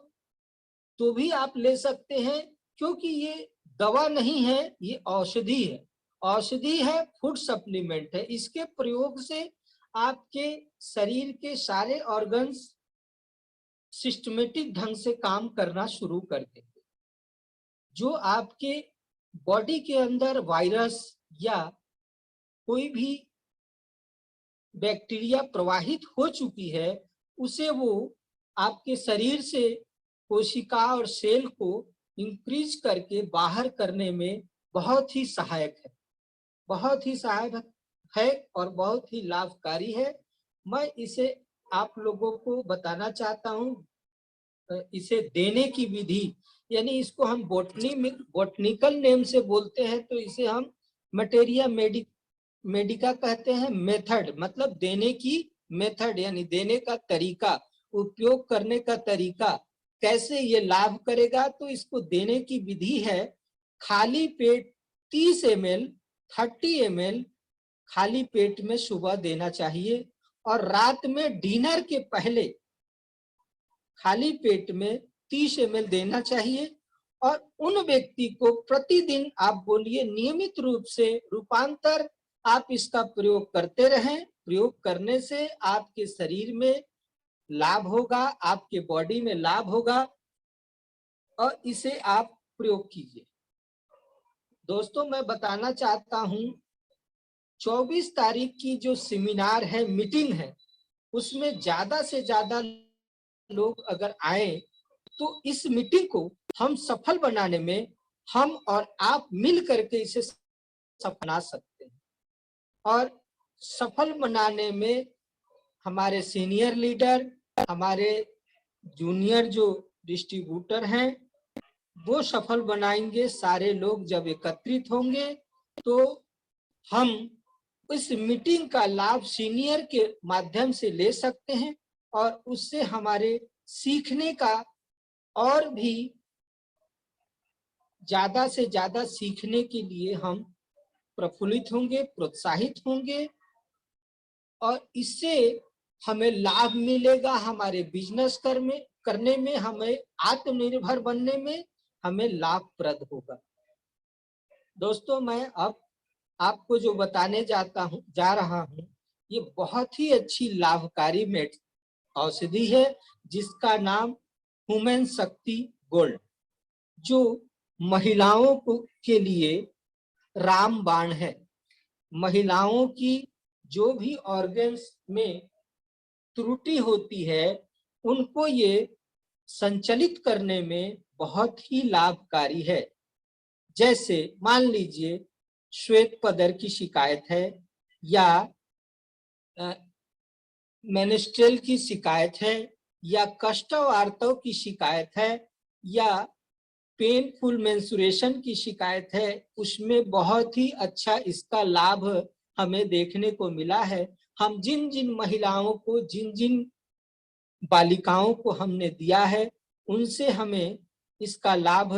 तो भी आप ले सकते हैं, क्योंकि ये दवा नहीं है, ये औषधि है। औषधि है, फूड सप्लीमेंट है। इसके प्रयोग से आपके शरीर के सारे ऑर्गन्स सिस्टमेटिक ढंग से काम करना शुरू कर देंगे। जो आपके बॉडी के अंदर वायरस या कोई भी बैक्टीरिया प्रवाहित हो चुकी है, उसे वो आपके शरीर से कोशिका और सेल को इंक्रीज करके बाहर करने में बहुत ही सहायक है, बहुत ही सहायक है और बहुत ही लाभकारी है। मैं इसे आप लोगों को बताना चाहता हूँ। इसे देने की विधि, यानी इसको हम बोटनिकल नेम से बोलते हैं, तो इसे हम मटेरिया मेडिका कहते हैं। मेथड मतलब देने की मेथड, यानी देने का तरीका, उपयोग करने का तरीका, कैसे ये लाभ करेगा। तो इसको देने की विधि है, खाली पेट 30 ml 30 ml खाली पेट में सुबह देना चाहिए, और रात में डिनर के पहले खाली पेट में 30 ml देना चाहिए। और उन व्यक्ति को प्रतिदिन आप बोलिए नियमित रूप से रूपांतर आप इसका प्रयोग करते रहें। प्रयोग करने से आपके शरीर में लाभ होगा, आपके बॉडी में लाभ होगा, और इसे आप प्रयोग कीजिए। दोस्तों, मैं बताना चाहता हूं 24 तारीख की जो सेमिनार है, मीटिंग है, उसमें ज्यादा से ज्यादा लोग अगर आए तो इस मीटिंग को हम सफल बनाने में हम और आप मिल करके इसे सफल बना सकते हैं। और सफल बनाने में हमारे सीनियर लीडर, हमारे जूनियर जो डिस्ट्रीब्यूटर हैं, वो सफल बनाएंगे। सारे लोग जब एकत्रित होंगे तो हम इस मीटिंग का लाभ सीनियर के माध्यम से ले सकते हैं, और उससे हमारे सीखने का और भी ज्यादा से ज्यादा सीखने के लिए हम प्रफुल्लित होंगे, प्रोत्साहित होंगे, और इससे हमें लाभ मिलेगा। हमारे बिजनेस करने में, हमें आत्मनिर्भर बनने में हमें लाभप्रद होगा। दोस्तों, मैं अब आपको जो बताने जा रहा हूं, ये बहुत ही अच्छी लाभकारी औषधि है जिसका नाम ह्यूमन शक्ति गोल्ड, जो महिलाओं को के लिए रामबाण है। महिलाओं की जो भी ऑर्गन्स में त्रुटि होती है उनको ये संचालित करने में बहुत ही लाभकारी है। जैसे मान लीजिए श्वेत पदर की शिकायत है, या मेनिस्ट्रुअल की शिकायत है, या कष्टवार्तव की शिकायत है, या पेनफुल मेंस्ट्रुएशन की शिकायत है, उसमें बहुत ही अच्छा इसका लाभ हमें देखने को मिला है। हम जिन जिन महिलाओं को, जिन जिन बालिकाओं को हमने दिया है, उनसे हमें इसका लाभ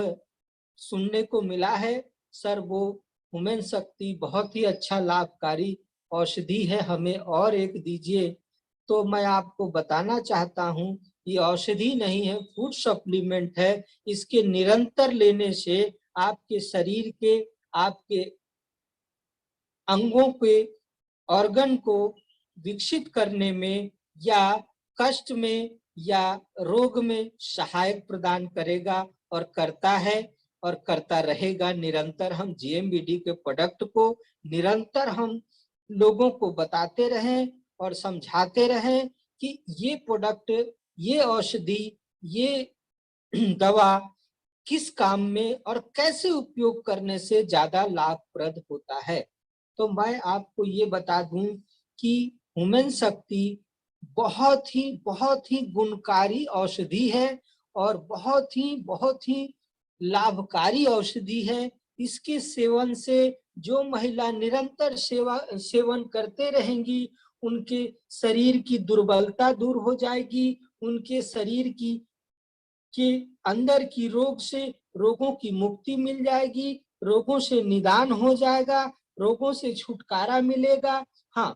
सुनने को मिला है। सर, वो ह्यूमन शक्ति बहुत ही अच्छा लाभकारी औषधि है, हमें और एक दीजिए। तो मैं आपको बताना चाहता हूं, ये औषधि नहीं है, फूड सप्लीमेंट है। इसके निरंतर लेने से आपके शरीर के, आपके अंगों के ऑर्गन को विकसित करने में, या कष्ट में, या रोग में सहायक प्रदान करेगा, और करता है और करता रहेगा। निरंतर हम जेएमबीडी के प्रोडक्ट को निरंतर हम लोगों को बताते रहें और समझाते रहें कि ये प्रोडक्ट, ये औषधि, ये दवा किस काम में और कैसे उपयोग करने से ज्यादा लाभप्रद होता है। तो मैं आपको ये बता दूं कि ह्यूमन शक्ति बहुत ही गुणकारी औषधि है और बहुत ही लाभकारी औषधि है। इसके सेवन से जो महिला निरंतर सेवन करते रहेंगी, उनके शरीर की दुर्बलता दूर हो जाएगी, उनके शरीर की के अंदर की रोगों की मुक्ति मिल जाएगी, रोगों से निदान हो जाएगा, रोगों से छुटकारा मिलेगा। हाँ,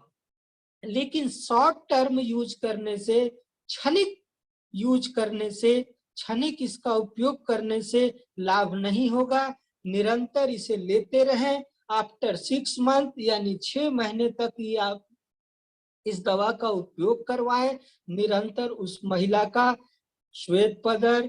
लेकिन शॉर्ट टर्म यूज करने से, क्षणिक यूज करने से, क्षणिक इसका उपयोग करने से लाभ नहीं होगा। निरंतर इसे लेते रहें। आफ्टर 6 मंथ यानी 6 महीने तक ये आप इस दवा का उपयोग करवाएं। निरंतर उस महिला का श्वेत पदर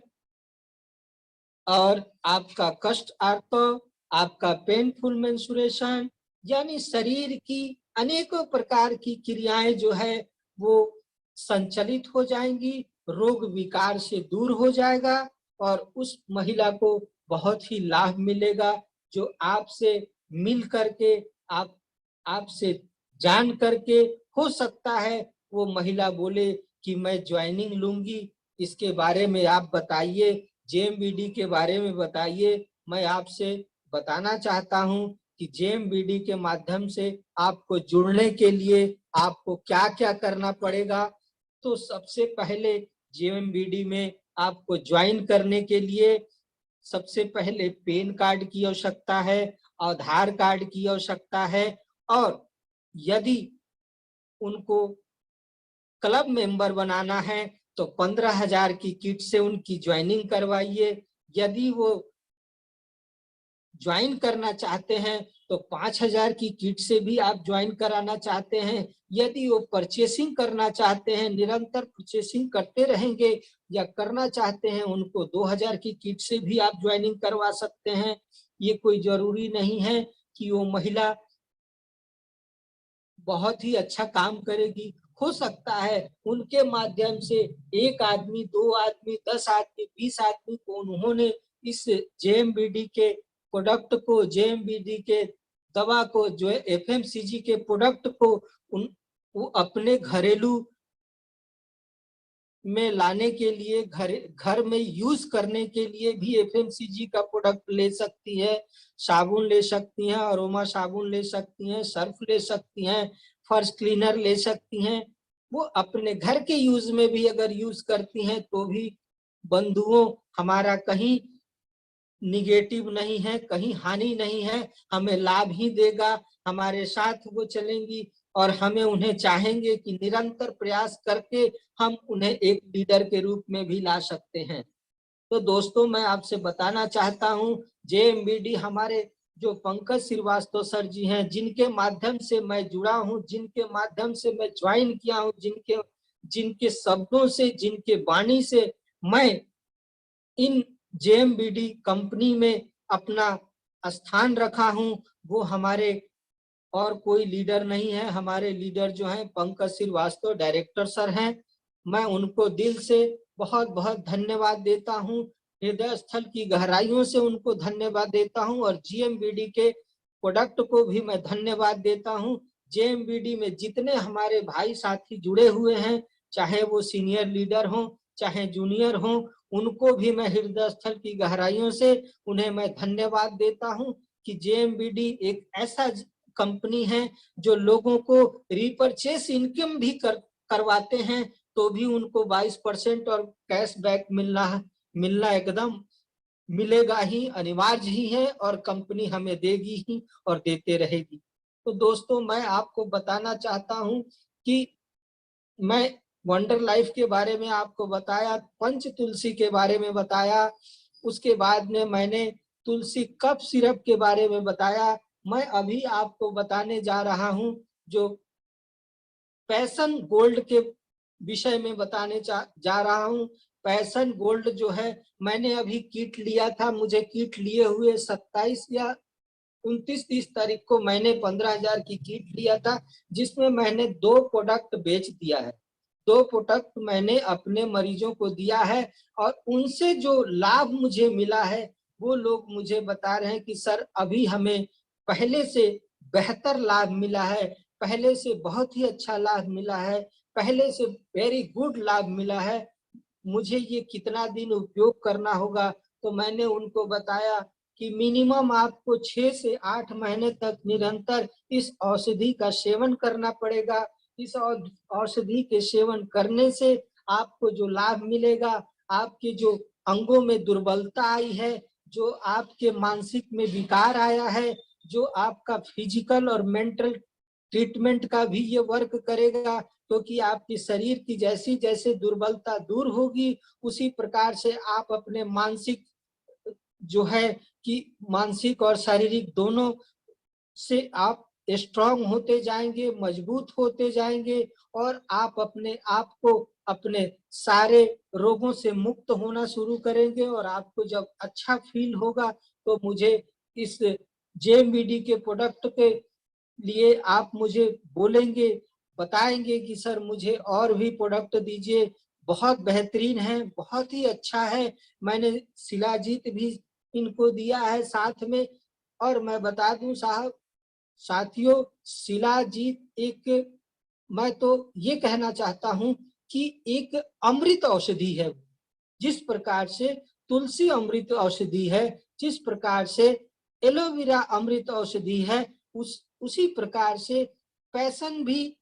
और आपका कष्ट आर्तव, आपका पेनफुल मेंस्ट्रुएशन, यानी शरीर की अनेकों प्रकार की क्रियाएं जो है वो संचालित हो जाएंगी, रोग विकार से दूर हो जाएगा और उस महिला को बहुत ही लाभ मिलेगा, जो आपसे मिल करके, आपसे जान करके, हो सकता है वो महिला बोले कि मैं ज्वाइनिंग लूंगी। इसके बारे में आप बताइए, जेएमबीडी के बारे में बताइए। मैं आपसे बताना चाहता हूं कि जेएमबीडी के माध्यम से आपको जुड़ने के लिए आपको क्या क्या करना पड़ेगा। तो सबसे पहले जेएमबीडी में आपको ज्वाइन करने के लिए सबसे पहले पैन कार्ड की आवश्यकता है, आधार कार्ड की आवश्यकता है, और यदि उनको क्लब मेंबर बनाना है तो 15,000 की किट से उनकी ज्वाइनिंग करवाइए। यदि वो ज्वाइन करना चाहते हैं तो 5,000 की किट से भी आप ज्वाइन कराना चाहते हैं। यदि वो परचेसिंग करना चाहते हैं, निरंतर परचेसिंग करते रहेंगे या करना चाहते हैं, उनको 2,000 की किट से भी आप ज्वाइनिंग करवा सकते हैं। ये कोई जरूरी नहीं है कि वो महिला बहुत ही अच्छा काम करेगी। हो सकता है उनके माध्यम से 1 आदमी, 2 आदमी, 10 आदमी, 20 आदमी को उन्होंने इस जेएमबीडी के प्रोडक्ट को, जेएमबीडी के दवा को, जो एफएमसीजी के प्रोडक्ट को वो अपने घरेलू में लाने के लिए, घर में यूज करने के लिए भी एफएमसीजी का प्रोडक्ट ले सकती है। साबुन ले सकती हैं, अरोमा साबुन ले सकती हैं, सर्फ ले सकती हैं, फर्श क्लीनर ले सकती हैं। वो अपने घर के यूज में भी अगर यूज करती हैं तो भी बंधुओं, हमारा कहीं निगेटिव नहीं है, कहीं हानि नहीं है, हमें लाभ ही देगा। हमारे साथ वो चलेंगी और हमें उन्हें चाहेंगे कि निरंतर प्रयास करके हम उन्हें एक लीडर के रूप में भी ला सकते हैं। तो दोस्तों, मैं आपसे बताना चाहता हूं, जेएमबीडी हमारे जो पंकज श्रीवास्तव सर जी हैं, जिनके माध्यम से मैं जुड़ा हूं, जिनके माध्यम से मैं ज्वाइन किया हूं, जिनके शब्दों से, जिनके वाणी से मैं इन जेएमबीडी कंपनी में अपना स्थान रखा हूं, वो हमारे और कोई लीडर नहीं है। हमारे लीडर जो हैं पंकज श्रीवास्तव डायरेक्टर सर हैं। मैं उनको दिल से बहुत बहुत धन्यवाद देता हूं, हृदय स्थल की गहराइयों से उनको धन्यवाद देता हूं, और जेएमबीडी के प्रोडक्ट को भी मैं धन्यवाद देता हूं। जेएमबीडी में जितने हमारे भाई साथी जुड़े हुए हैं, चाहे वो सीनियर लीडर हों चाहे जूनियर हों, उनको भी मैं हृदय स्थल की गहराइयों से उन्हें मैं धन्यवाद देता हूं कि जेएमबीडी एक ऐसा कंपनी है जो लोगों को रिपर्चेस इनकम भी करवाते हैं, तो भी उनको 22% और कैशबैक मिलना एकदम मिलेगा ही, अनिवार्य ही है, और कंपनी हमें देगी ही और देते रहेगी। तो दोस्तों, मैं आपको बताना चाहता हूं कि मैं वंडर लाइफ के बारे में आपको बताया, पंच तुलसी के बारे में बताया, उसके बाद में मैंने तुलसी कफ सिरप के बारे में बताया। मैं अभी आपको बताने जा रहा हूं जो पैशन गोल्ड के विषय में बताने जा रहा हूं। पैशन गोल्ड जो है, मैंने अभी किट लिया था, मुझे किट लिए हुए 27 या 29-30 तारीख को मैंने 15,000 की किट लिया था, जिसमें मैंने 2 प्रोडक्ट बेच दिया है। 2 प्रोडक्ट मैंने अपने मरीजों को दिया है, और उनसे जो लाभ मुझे मिला है, वो लोग मुझे बता रहे हैं कि सर अभी हमें पहले से बेहतर लाभ मिला है, पहले से बहुत ही अच्छा लाभ मिला है, पहले से वेरी गुड लाभ मिला है, मुझे ये कितना दिन उपयोग करना होगा। तो मैंने उनको बताया कि मिनिमम आपको 6 से 8 महीने तक निरंतर इस औषधि का सेवन करना पड़ेगा। इस औषधि के सेवन करने से आपको जो लाभ मिलेगा, आपके जो अंगों में दुर्बलता आई है, जो आपके मानसिक में विकार आया है, जो आपका फिजिकल और मेंटल ट्रीटमेंट का भी ये वर्क करेगा, क्योंकि आपकी शरीर की जैसी जैसे दुर्बलता दूर होगी, उसी प्रकार से आप अपने मानसिक जो है कि मानसिक और शारीरिक दोनों से आप स्ट्रांग होते जाएंगे, मजबूत होते जाएंगे, और आप अपने आप को अपने सारे रोगों से मुक्त होना शुरू करेंगे। और आपको जब अच्छा फील होगा, तो मुझे इस जेएमबीडी के प्रोडक्ट के लिए आप मुझे बोलेंगे, बताएंगे कि सर मुझे और भी प्रोडक्ट दीजिए, बहुत बेहतरीन है, बहुत ही अच्छा है। मैंने शिलाजीत भी इनको दिया है साथ में। और मैं बता दूं साथियों, शिलाजीत एक, मैं तो ये कहना चाहता हूं कि एक अमृत औषधि है। जिस प्रकार से तुलसी अमृत औषधि है, जिस प्रकार से एलोवेरा अमृत औषधि है, उसी प्रकार से पैशन भी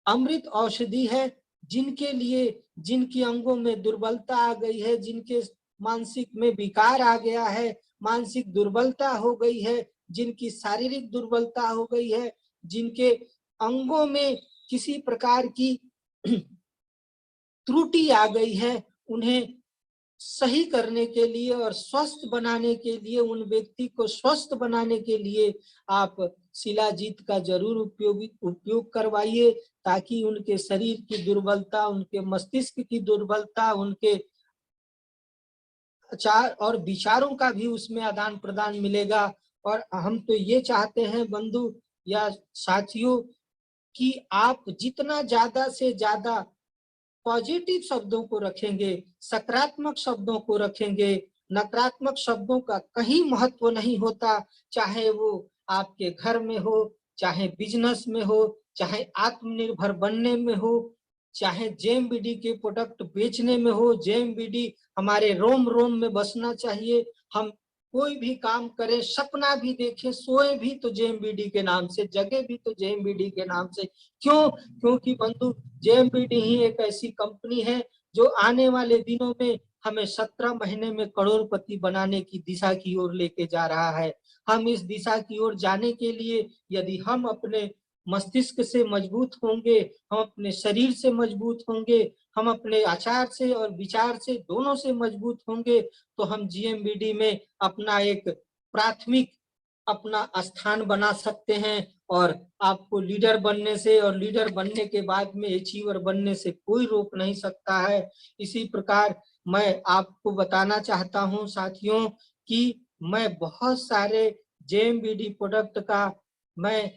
अमृत औषधि है। जिनके लिए, जिनकी अंगों में दुर्बलता आ गई है, जिनके मानसिक में विकार आ गया है, मानसिक दुर्बलता हो गई है, जिनकी शारीरिक दुर्बलता हो गई है, जिनके अंगों में किसी प्रकार की त्रुटि आ गई है, उन्हें सही करने के लिए और स्वस्थ बनाने के लिए, उन व्यक्ति को स्वस्थ बनाने के लिए आप शिलाजीत का जरूर उपयोग करवाइए, ताकि उनके शरीर की दुर्बलता, उनके मस्तिष्क की दुर्बलता, उनके आचार और विचारों का भी उसमें आदान प्रदान मिलेगा। और हम तो ये चाहते हैं बंधु या साथियों कि आप जितना ज्यादा से ज्यादा पॉजिटिव शब्दों को रखेंगे, सकारात्मक शब्दों को रखेंगे, नकारात्मक शब्दों का कहीं महत्व नहीं होता, चाहे वो आपके घर में हो, चाहे बिजनेस में हो, चाहे आत्मनिर्भर बनने में हो, चाहे जेएमबीडी के प्रोडक्ट बेचने में हो। जेएमबीडी हमारे रोम रोम में बसना चाहिए। हम कोई भी काम करें, सपना भी देखें, सोए भी तो जेएमबीडी के नाम से, जगे भी तो जेएमबीडी के नाम से। क्यों? क्योंकि बंधु, जेएमबीडी ही एक ऐसी कंपनी है जो आने वाले दिनों में हमें 17 महीने में करोड़पति बनाने की दिशा की ओर लेके जा रहा है। हम इस दिशा की ओर जाने के लिए यदि हम अपने मस्तिष्क से मजबूत होंगे, हम अपने शरीर से मजबूत होंगे, हम अपने आचार से और विचार से दोनों से मजबूत होंगे, तो हम जेएमबीडी में अपना एक प्राथमिक अपना स्थान बना सकते हैं और आपको लीडर बनने से और लीडर बनने के बाद में अचीवर बनने से कोई रोक नहीं सकता है। इसी प्रकार मैं आपको बताना चाहता हूं साथियों कि मैं बहुत सारे जेएमबीडी प्रोडक्ट का मैं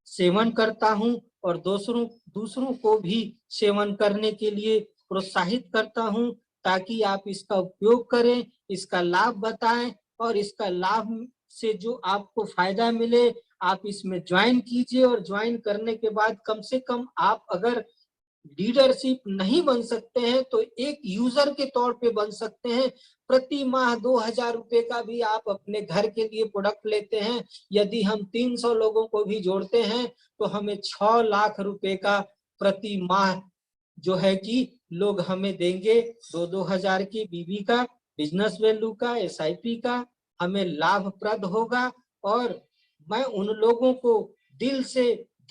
सेवन करता हूं और दूसरों को भी सेवन करने के लिए प्रोत्साहित करता हूं ताकि आप इसका उपयोग करें, इसका लाभ बताएं और इसका लाभ से जो आपको फायदा मिले आप इसमें ज्वाइन कीजिए और ज्वाइन करने के बाद कम से कम आप अगर लीडरशिप नहीं बन सकते हैं तो एक यूजर के तौर पे बन सकते हैं। प्रति माह 2000 रुपए का भी आप अपने घर के लिए प्रोडक्ट लेते हैं, यदि हम 300 लोगों को भी जोड़ते हैं तो हमें 6 लाख रुपए का प्रति माह जो है कि लोग हमें देंगे। 2-2 हजार की बीबी का, बिजनेस वैल्यू का, एसआईपी का हमें लाभप्रद होगा और मैं उन लोगों को दिल से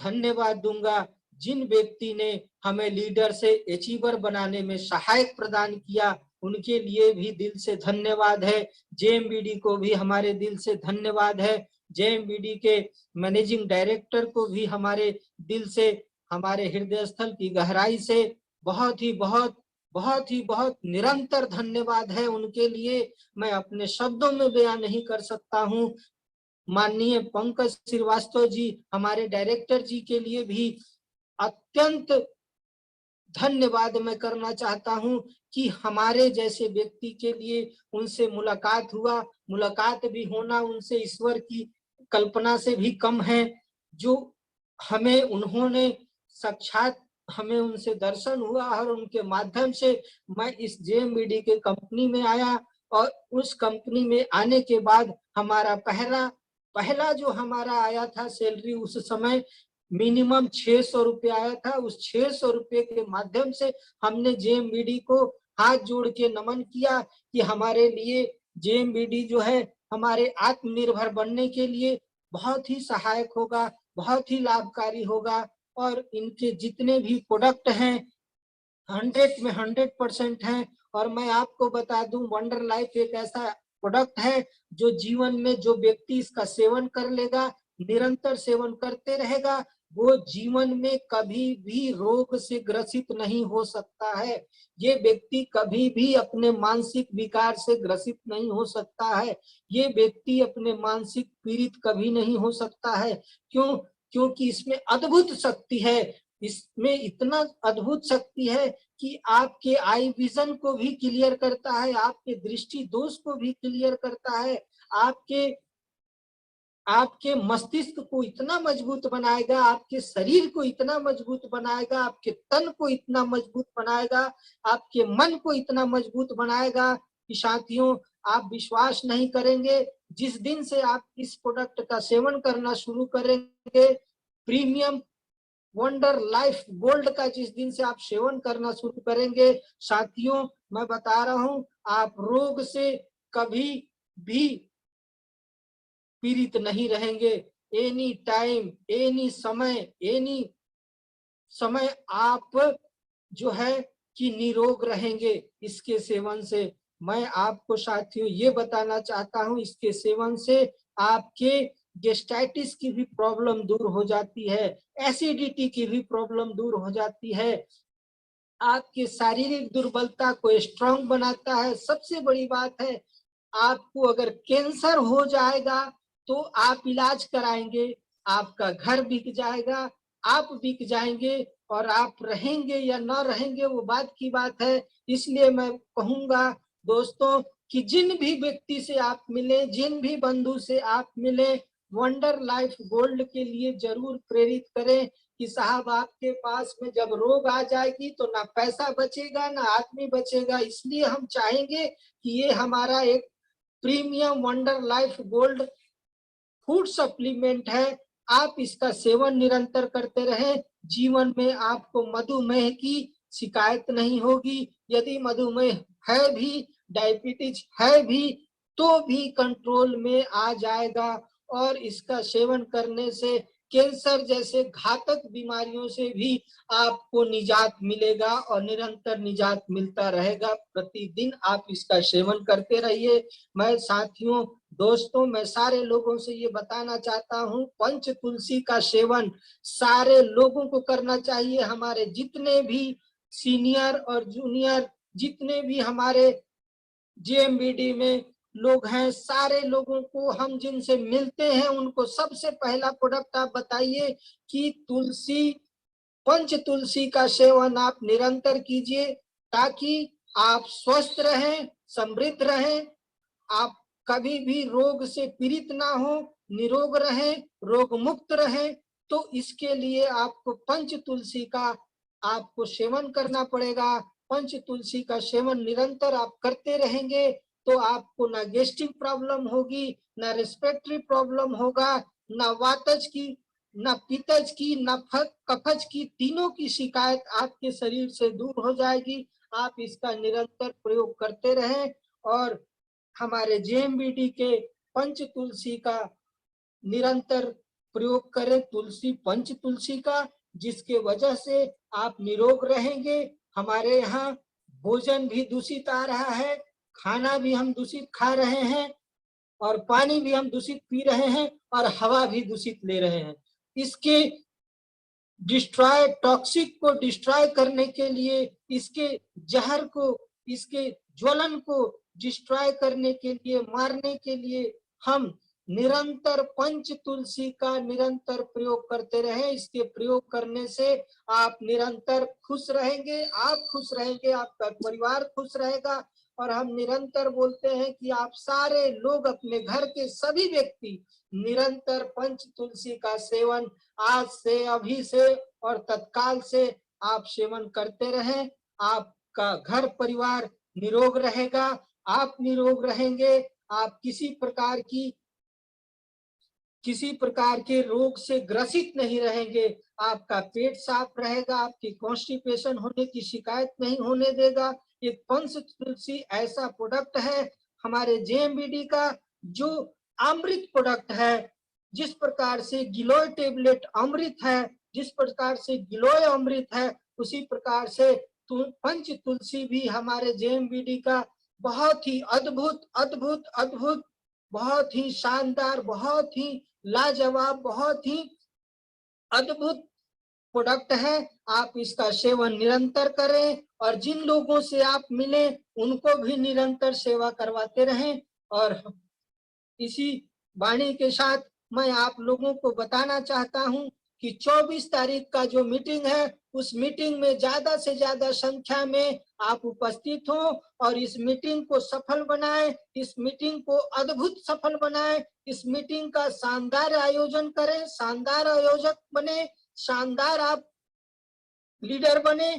धन्यवाद दूंगा जिन व्यक्ति ने हमें लीडर से अचीवर बनाने में सहायक प्रदान किया, उनके लिए भी दिल से धन्यवाद है। जेएमबीडी को भी हमारे दिल से धन्यवाद है। जेएमबीडी के मैनेजिंग डायरेक्टर को भी हमारे दिल से, हमारे हृदय स्थल की गहराई से बहुत ही बहुत निरंतर धन्यवाद है उनके लिए। मैं अपने शब्दों में बयान नहीं कर सकता हूँ। माननीय पंकज श्रीवास्तव जी हमारे डायरेक्टर जी के लिए भी अत्यंत धन्यवाद मैं करना चाहता हूं कि हमारे जैसे व्यक्ति के लिए उनसे मुलाकात हुआ, मुलाकात भी होना उनसे ईश्वर की कल्पना से भी कम है। जो हमें उन्होंने साक्षात हमें उनसे दर्शन हुआ और उनके माध्यम से मैं इस जेएमबीडी के कंपनी में आया और उस कंपनी में आने के बाद हमारा पहला जो हमारा आया था सैलरी उस समय मिनिमम 600 रुपये आया था। उस 600 रुपये के माध्यम से हमने जेएमबीडी को हाथ जोड़ के नमन किया कि हमारे लिए जेएमबीडी जो है हमारे आत्मनिर्भर बनने के लिए बहुत ही सहायक होगा, बहुत ही लाभकारी होगा और इनके जितने भी प्रोडक्ट हैं 100 में 100% हैं। और मैं आपको बता दूं वंडर लाइफ एक ऐसा प्रोडक्ट है जो जीवन में जो व्यक्ति इसका सेवन कर लेगा, निरंतर सेवन करते रहेगा, वो जीवन में कभी भी रोग से ग्रसित नहीं हो सकता है। ये व्यक्ति कभी भी अपने मानसिक विकार से ग्रसित नहीं हो सकता है। ये व्यक्ति अपने मानसिक पीड़ित कभी नहीं हो सकता है। क्यों? क्योंकि इसमें अद्भुत शक्ति है। इसमें इतना अद्भुत शक्ति है कि आपके आई विजन को भी क्लियर करता है, आपके दृष्टि दोष को भी क्लियर करता है, आपके मस्तिष्क को इतना मजबूत बनाएगा, आपके शरीर को इतना मजबूत बनाएगा, आपके तन को इतना मजबूत बनाएगा, आपके मन को इतना मजबूत बनाएगा कि साथियों आप विश्वास नहीं करेंगे। जिस दिन से आप इस प्रोडक्ट का सेवन करना शुरू करेंगे, प्रीमियम वंडर लाइफ गोल्ड का जिस दिन से आप सेवन करना शुरू करेंगे, साथियों मैं बता रहा हूं आप रोग से कभी भी पीड़ित नहीं रहेंगे। एनी टाइम, एनी समय आप जो है कि निरोग रहेंगे इसके सेवन से। मैं आपको साथियों ये बताना चाहता हूं इसके सेवन से आपके गैस्ट्राइटिस की भी प्रॉब्लम दूर हो जाती है, एसिडिटी की भी प्रॉब्लम दूर हो जाती है, आपकी शारीरिक दुर्बलता को स्ट्रांग बनाता है। सबसे बड़ी बात है आपको अगर कैंसर हो जाएगा तो आप इलाज कराएंगे, आपका घर बिक जाएगा, आप बिक जाएंगे और आप रहेंगे या ना रहेंगे वो बात की बात है। इसलिए मैं कहूंगा दोस्तों कि जिन भी व्यक्ति से आप मिले, जिन भी बंधु से आप मिले, वंडर लाइफ गोल्ड के लिए जरूर प्रेरित करें कि साहब आपके पास में जब रोग आ जाएगी तो ना पैसा बचेगा ना आदमी बचेगा। इसलिए हम चाहेंगे कि ये हमारा एक premium wonder life gold food supplement है, आप इसका सेवन निरंतर करते रहें। जीवन में आपको मधुमेह की शिकायत नहीं होगी। यदि मधुमेह है भी, डायबिटीज है भी, तो भी कंट्रोल में आ जाएगा और इसका सेवन करने से कैंसर जैसे घातक बीमारियों से भी आपको निजात मिलेगा और निरंतर निजात मिलता रहेगा। प्रतिदिन आप इसका सेवन करते रहिए। मैं साथियों, दोस्तों, मैं सारे लोगों से ये बताना चाहता हूँ, पंच तुलसी का सेवन सारे लोगों को करना चाहिए। हमारे जितने भी सीनियर और जूनियर, जितने भी हमारे जेएमबीडी में लोग हैं, सारे लोगों को हम जिनसे मिलते हैं उनको सबसे पहला प्रोडक्ट आप बताइए कि तुलसी, पंच तुलसी का सेवन आप निरंतर कीजिए, ताकि आप स्वस्थ रहें, समृद्ध रहें, आप कभी भी रोग से पीड़ित ना हो, निरोग रहें, रोग मुक्त रहें। तो इसके लिए आपको पंच तुलसी का आपको सेवन करना पड़ेगा। पंच तुलसी का सेवन निरंतर आप करते रहेंगे तो आपको ना गैस्ट्रिक प्रॉब्लम होगी, ना रेस्पिरेटरी प्रॉब्लम होगा, ना वातज की, ना पित्तज की, ना कफज की, तीनों की शिकायत आपके शरीर से दूर हो जाएगी। आप इसका निरंतर प्रयोग करते रहें और हमारे जेएमबीडी के पंच तुलसी का निरंतर प्रयोग करें, तुलसी पंच तुलसी का, जिसके वजह से आप निरोग रहेंगे। हमारे यहाँ भोजन भी दूषित आ रहा है, खाना भी हम दूषित खा रहे हैं और पानी भी हम दूषित पी रहे हैं और हवा भी दूषित ले रहे हैं। इसके डिस्ट्रॉय, टॉक्सिक को डिस्ट्रॉय करने के लिए, इसके जहर को, इसके ज्वलन को डिस्ट्रॉय करने के लिए, मारने के लिए हम निरंतर पंच तुलसी का निरंतर प्रयोग करते रहे। इसके प्रयोग करने से आप निरंतर खुश रहेंगे, आप खुश रहेंगे, आपका परिवार खुश रहेगा। और हम निरंतर बोलते हैं कि आप सारे लोग, अपने घर के सभी व्यक्ति निरंतर पंच तुलसी का सेवन आज से, अभी से और तत्काल से आप सेवन करते रहें। आपका घर परिवार निरोग रहेगा, आप निरोग रहेंगे, आप किसी प्रकार के रोग से ग्रसित नहीं रहेंगे, आपका पेट साफ रहेगा, आपकी कॉन्स्टिपेशन होने की शिकायत नहीं होने देगा। एक पंच तुलसी ऐसा प्रोडक्ट है हमारे जेएमबीडी का जो अमृत प्रोडक्ट है। जिस प्रकार से गिलोय टेबलेट अमृत है, जिस प्रकार से गिलोय अमृत है, उसी प्रकार से पंच तुलसी भी हमारे जेएमबीडी का बहुत ही अद्भुत अद्भुत अद्भुत, बहुत ही शानदार, बहुत ही लाजवाब, बहुत ही अद्भुत प्रोडक्ट है। आप इसका सेवन निरंतर करें और जिन लोगों से आप मिले उनको भी निरंतर सेवा करवाते रहें। और इसी वाणी के साथ मैं आप लोगों को बताना चाहता हूं कि 24 तारीख का जो मीटिंग है, उस मीटिंग में ज्यादा से ज्यादा संख्या में आप उपस्थित हो और इस मीटिंग को सफल बनाएं, इस मीटिंग को अद्भुत सफल बनाएं, इस मीटिंग का शानदार आयोजन करें, शानदार आयोजक बने, शानदार आप लीडर बने।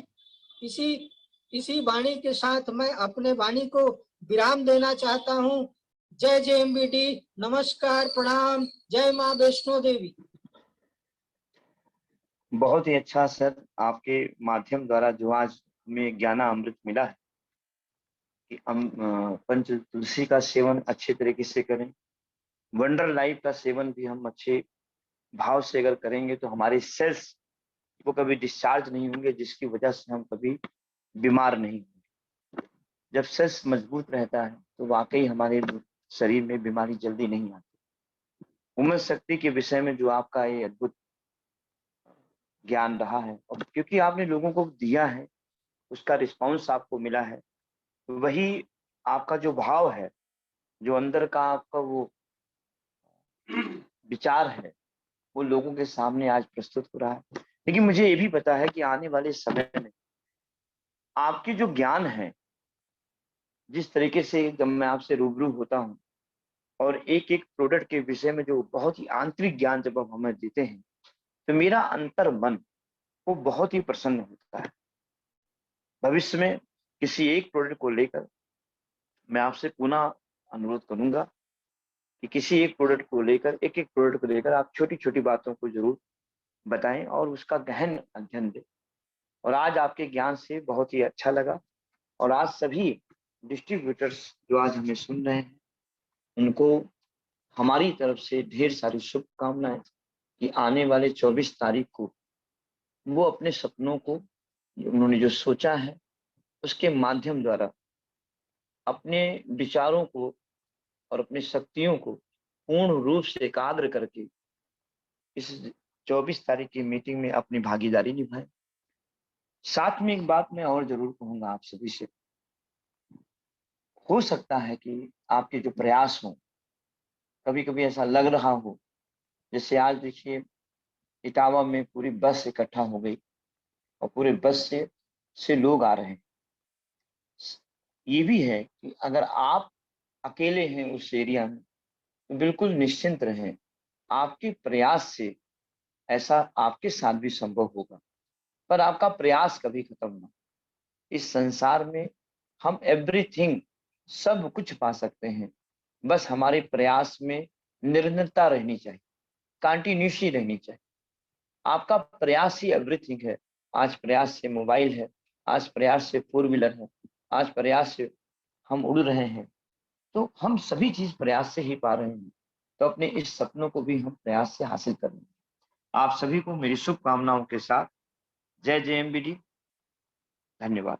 इसी वाणी के साथ मैं अपने वाणी को विराम देना चाहता हूं। जय जेएमबीडी, नमस्कार, प्रणाम, जय माँ वैष्णो देवी। बहुत ही अच्छा सर, आपके माध्यम द्वारा जो आज हमें ज्ञान अमृत मिला है कि हम पंच तुलसी का सेवन अच्छे तरीके से करें। वंडर लाइफ का सेवन भी हम अच्छे भाव से अगर करेंगे तो हमारे सेल्स वो कभी डिस्चार्ज नहीं होंगे, जिसकी वजह से हम कभी बीमार नहीं होंगे। जब सेल्स मजबूत रहता है तो वाकई हमारे शरीर में बीमारी जल्दी नहीं आती। उम्र शक्ति के विषय में जो आपका ये अद्भुत ज्ञान रहा है, और क्योंकि आपने लोगों को दिया है, उसका रिस्पांस आपको मिला है, वही आपका जो भाव है, जो अंदर का आपका वो विचार है, वो लोगों के सामने आज प्रस्तुत हो रहा है। लेकिन मुझे ये भी पता है कि आने वाले समय में आपकी जो ज्ञान है, जिस तरीके से जब मैं आपसे रूबरू होता हूँ और एक एक प्रोडक्ट के विषय में जो बहुत ही आंतरिक ज्ञान जब आप हमें देते हैं, तो मेरा अंतर मन वो बहुत ही प्रसन्न होता है। भविष्य में किसी एक प्रोडक्ट को लेकर मैं आपसे पुनः अनुरोध करूंगा कि किसी एक प्रोडक्ट को लेकर, एक एक प्रोडक्ट को लेकर आप छोटी छोटी बातों को जरूर बताएं और उसका गहन अध्ययन दें। और आज आपके ज्ञान से बहुत ही अच्छा लगा। और आज सभी डिस्ट्रीब्यूटर्स जो आज हमें सुन रहे हैं, उनको हमारी तरफ से ढेर सारी शुभकामनाएं कि आने वाले 24 तारीख को वो अपने सपनों को, उन्होंने जो सोचा है, उसके माध्यम द्वारा अपने विचारों को और अपनी शक्तियों को पूर्ण रूप से एकाग्र करके इस 24 तारीख की मीटिंग में अपनी भागीदारी निभाएं। साथ में एक बात मैं और जरूर कहूंगा आप सभी से, हो सकता है कि आपके जो प्रयास हों, कभी कभी ऐसा लग रहा हो, जैसे आज देखिए इटावा में पूरी बस इकट्ठा हो गई और पूरे बस से लोग आ रहे हैं। ये भी है कि अगर आप अकेले हैं उस एरिया में तो बिल्कुल निश्चिंत रहें, आपके प्रयास से ऐसा आपके साथ भी संभव होगा, पर आपका प्रयास कभी खत्म ना। इस संसार में हम एवरीथिंग, सब कुछ पा सकते हैं, बस हमारे प्रयास में निरंतरता रहनी चाहिए, कंटिन्यूटी रहनी चाहिए। आपका प्रयास ही एवरीथिंग है। आज प्रयास से मोबाइल है, आज प्रयास से 4 व्हीलर है, आज प्रयास से हम उड़ रहे हैं, तो हम सभी चीज प्रयास से ही पा रहे हैं। तो अपने इस सपनों को भी हम प्रयास से हासिल करेंगे। आप सभी को मेरी शुभकामनाओं के साथ जय जय एमबीडी। धन्यवाद।